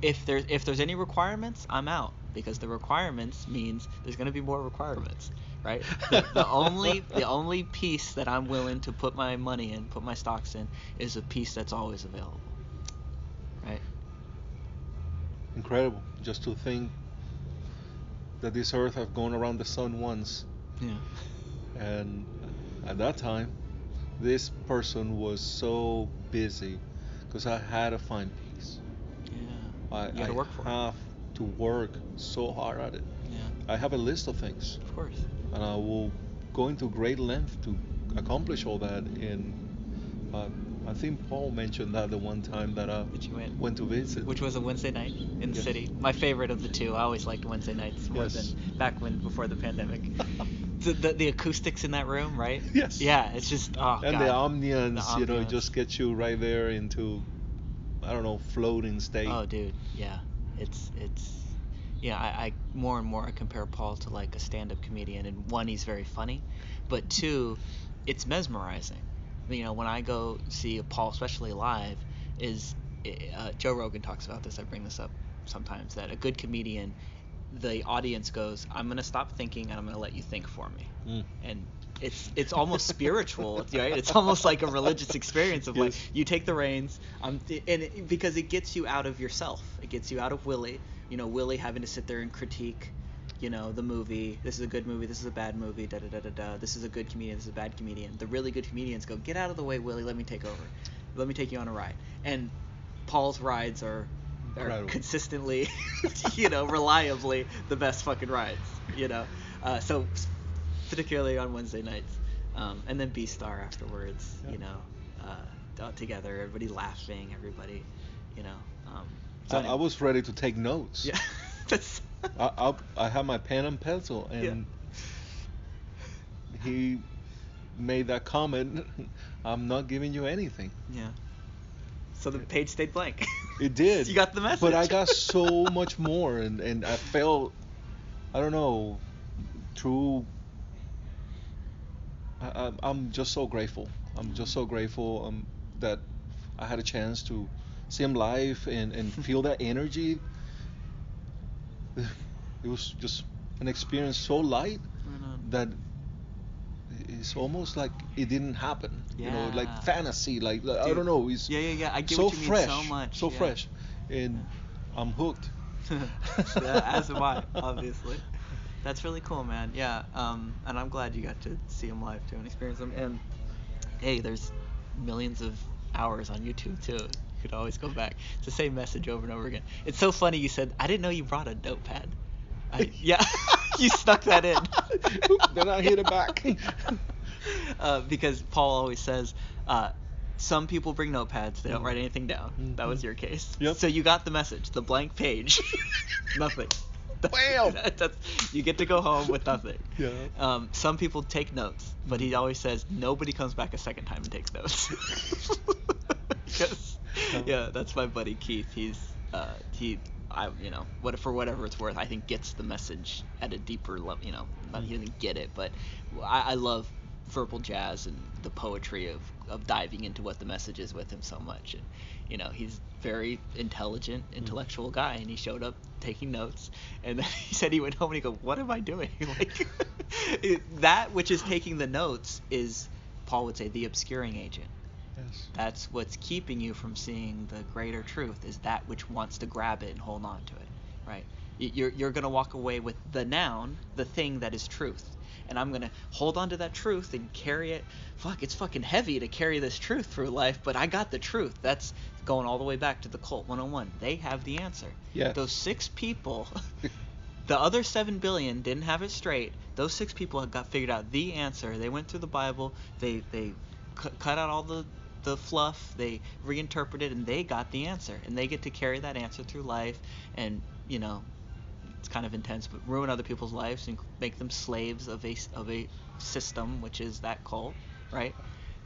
if there's any requirements, I'm out, because the requirements means there's going to be more requirements, right? The only piece that I'm willing to put my money in, put my stocks in, is a piece that's always available, right? Incredible, just to think that this earth have gone around the sun once. Yeah. And at that time, this person was so busy because I had to find peace. Yeah. You gotta work for it. I have to work so hard at it. Yeah. I have a list of things. Of course. And I will go into great length to accomplish all that. I think Paul mentioned that the one time that I went to visit. Which was a Wednesday night in the city. My favorite of the two. I always liked Wednesday nights more than before the pandemic. The acoustics in that room, right? Yes. Yeah, it's just, and God. the ambience, just gets you right there into, I don't know, floating state. Oh, dude, yeah. It's I more and more I compare Paul to like a stand-up comedian, and one, he's very funny, but two, it's mesmerizing. When I go see Paul, especially live, Joe Rogan talks about this. I bring this up sometimes, that a good comedian, the audience goes, I'm going to stop thinking and I'm going to let you think for me. And it's almost spiritual, right? It's almost like a religious experience of like, you take the reins, because it gets you out of yourself. It gets you out of Willy. Willy having to sit there and critique, the movie. This is a good movie. This is a bad movie. Da da da da da. This is a good comedian. This is a bad comedian. The really good comedians go, get out of the way, Willy. Let me take over. Let me take you on a ride. And Paul's rides are consistently, reliably the best fucking rides. So particularly on Wednesday nights, and then B-Star afterwards. Together, everybody laughing, everybody. I was ready to take notes. Yeah. That's I had my pen and pencil, and he made that comment, I'm not giving you anything. Yeah. So the page stayed blank. It did. You got the message. But I got so much more, and I felt, I don't know, through. I'm just so grateful. I'm just so grateful that I had a chance to see him live and feel that energy. It was just an experience so light Right on. that it's almost like it didn't happen. You know, like Yeah. fantasy. Like I Dude. don't know. It's Yeah. I get so what you mean fresh, so much. so yeah. fresh, and I'm hooked. Yeah, as am I, obviously. That's really cool, man. Yeah, and I'm glad you got to see him live too and experience him. And hey, there's millions of hours on YouTube too. You could always go back. It's the same message over and over again. It's so funny you said, I didn't know you brought a notepad. Yeah, you snuck that in. Then I hit it back. Because Paul always says, some people bring notepads, they don't write anything down. That was your case. Yep. So you got the message, the blank page. Nothing. Bam! You get to go home with nothing. Yeah. Some people take notes, but he always says nobody comes back a second time and takes notes. Yeah, that's my buddy Keith. For whatever it's worth, I think gets the message at a deeper level. You know, he doesn't get it, but I love verbal jazz and the poetry of diving into what the message is with him so much. And you know, he's very intelligent, intellectual guy, and he showed up taking notes, and then he said he went home and he go, what am I doing? Like that which is taking the notes is, Paul would say, the obscuring agent. Yes. That's what's keeping you from seeing the greater truth, is that which wants to grab it and hold on to it, right? You're going to walk away with the noun, the thing that is truth. And I'm going to hold on to that truth and carry it. Fuck, it's fucking heavy to carry this truth through life, but I got the truth. That's going all the way back to the Cult 101. They have the answer. Yeah. Those 6 people, the other 7 billion didn't have it straight. Those 6 people have got figured out the answer. They went through the Bible. They cut out all the fluff. They reinterpreted, and they got the answer. And they get to carry that answer through life. And, you know, it's kind of intense, but ruin other people's lives and make them slaves of a system, which is that cult, right?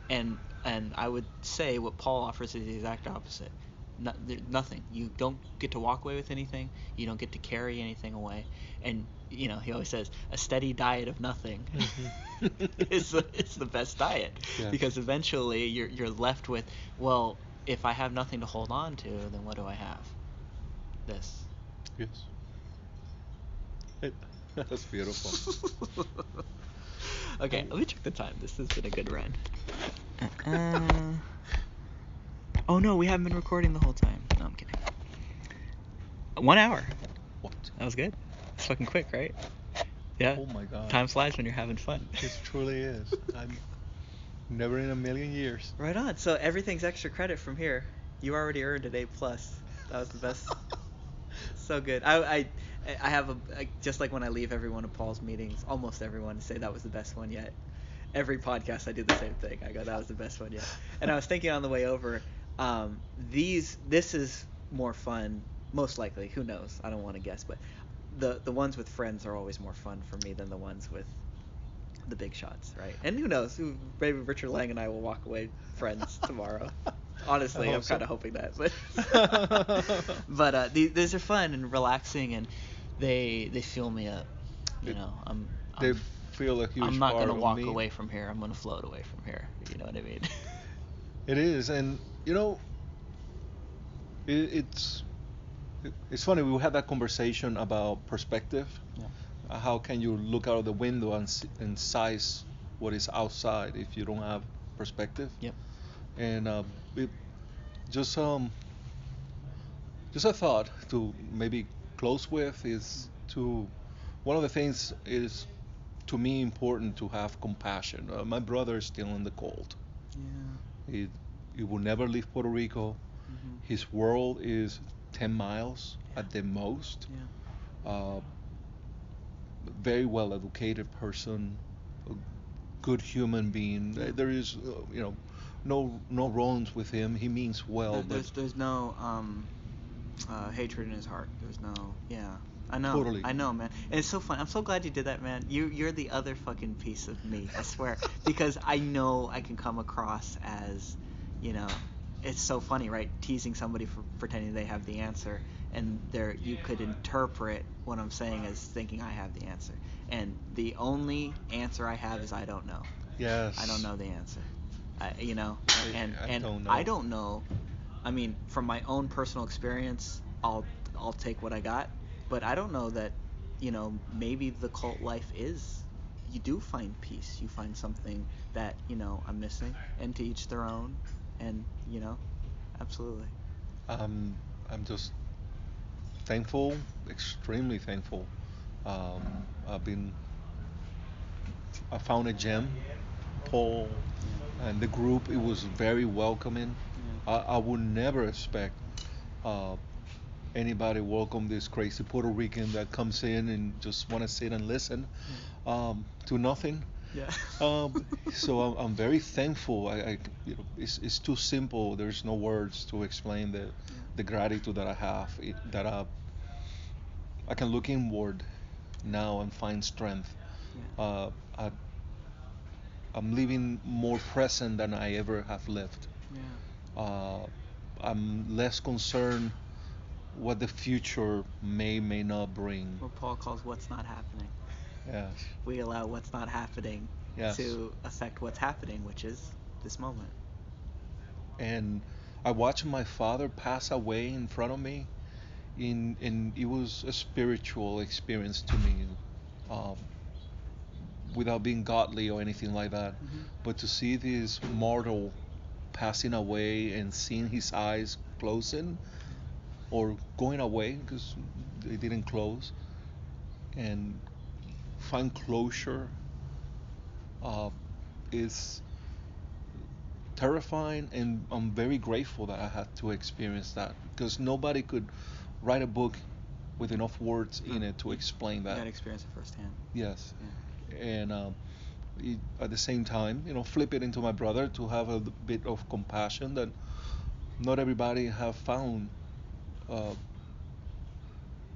And I would say what Paul offers is the exact opposite. Nothing. You don't get to walk away with anything. You don't get to carry anything away. And you know, he always says a steady diet of nothing is the best diet. Yes. Because eventually you're left with, well, if I have nothing to hold on to, then what do I have? This. Yes. That's beautiful. Okay, let me check the time. This has been a good run. Oh no, we haven't been recording the whole time. No, I'm kidding. 1 hour. What? That was good. It's fucking quick, right? Yeah. Oh my god. Time flies when you're having fun. It truly is. I'm never in a million years. Right on. So everything's extra credit from here. You already earned an A+. That was the best. So good. I have just like when I leave every one of Paul's meetings, almost everyone, say that was the best one yet. Every podcast I do the same thing. I go, that was the best one yet. And I was thinking on the way over, this is more fun, most likely. Who knows? I don't want to guess, but the ones with friends are always more fun for me than the ones with the big shots, right? And who knows? Maybe Richard Lang and I will walk away friends tomorrow. Honestly, I'm kind of hoping that, but these are fun and relaxing, and they fill me up. You know, they feel a huge part of me. I'm not gonna walk away from here. I'm gonna float away from here. You know what I mean? It is, and you know, it's funny. We had that conversation about perspective. Yeah. How can you look out of the window and size what is outside if you don't have perspective? Yep. And just a thought to maybe close with is one of the things is to me important to have compassion. My brother is still in the cold. Yeah. He will never leave Puerto Rico. Mm-hmm. His world is 10 miles at the most. Yeah. Very well educated person, a good human being. Yeah. There is, no wrongs with him. He means well. There's no hatred in his heart. There's no, yeah. I know. Totally. I know, man. And it's so fun. I'm so glad you did that, man. You're the other fucking piece of me, I swear. Because I know I can come across as, it's so funny, right? Teasing somebody for pretending they have the answer, and there you could interpret what I'm saying as thinking I have the answer. And the only answer I have is I don't know. Yes. I don't know the answer. You know, and I don't know. I don't know. I mean, from my own personal experience, I'll take what I got, but I don't know that, you know, maybe the cult life is, you do find peace. You find something that, you know, I'm missing, and to each their own, and, you know, absolutely. I'm just thankful, extremely thankful. Um, I've been, I found a gem, Paul, and the group. It was very welcoming. I would never expect uh, anybody welcome this crazy Puerto Rican that comes in and just want to sit and listen to nothing. Yeah. So I'm very thankful. You know, it's too simple. There's no words to explain the gratitude that I have. That I can look inward now and find strength. Yeah. I, I'm living more present than I ever have lived. Yeah. Uh, I'm less concerned what the future may not bring. What Paul calls what's not happening. Yes. We allow what's not happening Yes. to affect what's happening, which is this moment. And I watched my father pass away in front of me, and it was a spiritual experience to me, um, without being godly or anything like that. Mm-hmm. But to see this mortal passing away and seeing his eyes closing or going away because they didn't close, and find closure uh, is terrifying, and I'm very grateful that I had to experience that because nobody could write a book with enough words in it to explain You that. got to experience it firsthand. Yes. Yeah. And at the same time, you know, flip it into my brother to have a bit of compassion that not everybody have found uh,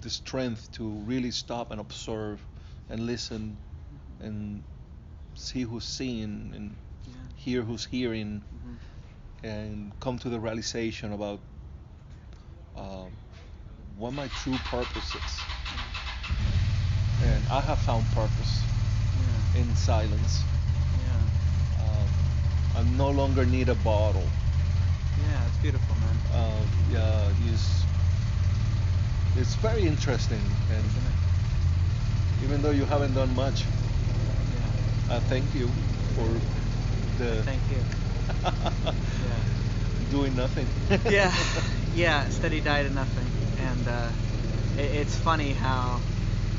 the strength to really stop and observe and listen and see who's seeing and Yeah. hear who's hearing Mm-hmm. and come to the realization about uh, what my true purpose is. And I have found purpose Yeah. in silence. Yeah. I no longer need a bottle. Yeah, it's beautiful, man. Yeah, it's very interesting, and Isn't it? even though you haven't done much, Yeah. I thank you for the Thank you. Yeah. doing nothing. Yeah. Yeah. Steady diet of nothing, and it's funny how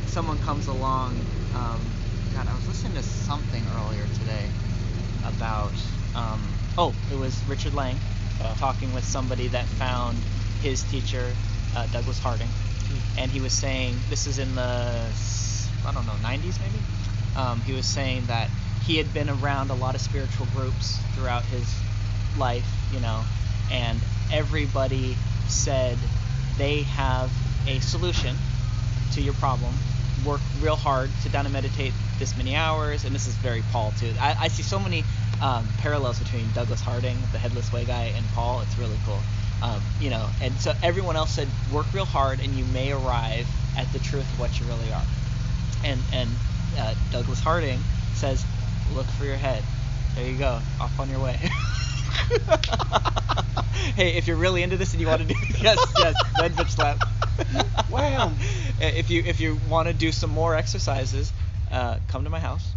someone comes along. God, I was listening to something earlier today about. It was Richard Lang talking with somebody that found his teacher, Douglas Harding, and he was saying this is in the 90s maybe. He was saying that he had been around a lot of spiritual groups throughout his life, you know, and everybody said they have a solution to your problem. Work real hard, sit down and meditate this many hours, and this is very Paul too. I see so many parallels between Douglas Harding, the Headless Way guy, and Paul. It's really cool. You know, and so everyone else said work real hard and you may arrive at the truth of what you really are. And Douglas Harding says, look for your head. There you go, off on your way. Hey, if you're really into this and you want to do yes, red bitch slap. Wow. If you want to do some more exercises, come to my house.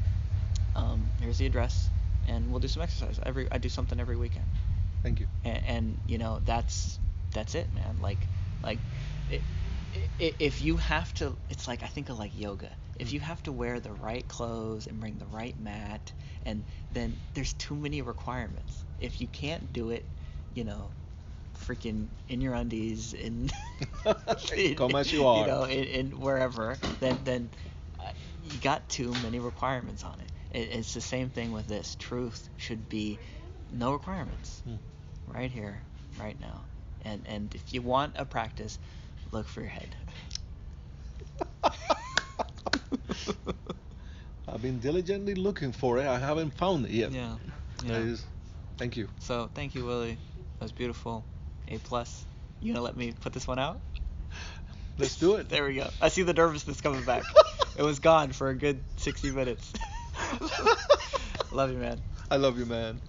Here's the address, and we'll do some exercise. I do something every weekend. Thank you. And you know that's it, man. Like if you have to, it's like I think of like yoga. If you have to wear the right clothes and bring the right mat, and then there's too many requirements. If you can't do it, you know, freaking in your undies in Come as you are. you know, in wherever, then you got too many requirements on it. It's the same thing with this. Truth should be no requirements, right here, right now. And if you want a practice, look for your head. I've been diligently looking for it. I haven't found it yet. Yeah. That is, thank you. So thank you, Willie. That was beautiful. A+. You gonna let me put this one out? Let's do it. There we go. I see the nervousness coming back. It was gone for a good 60 minutes. Love you, man. I love you, man.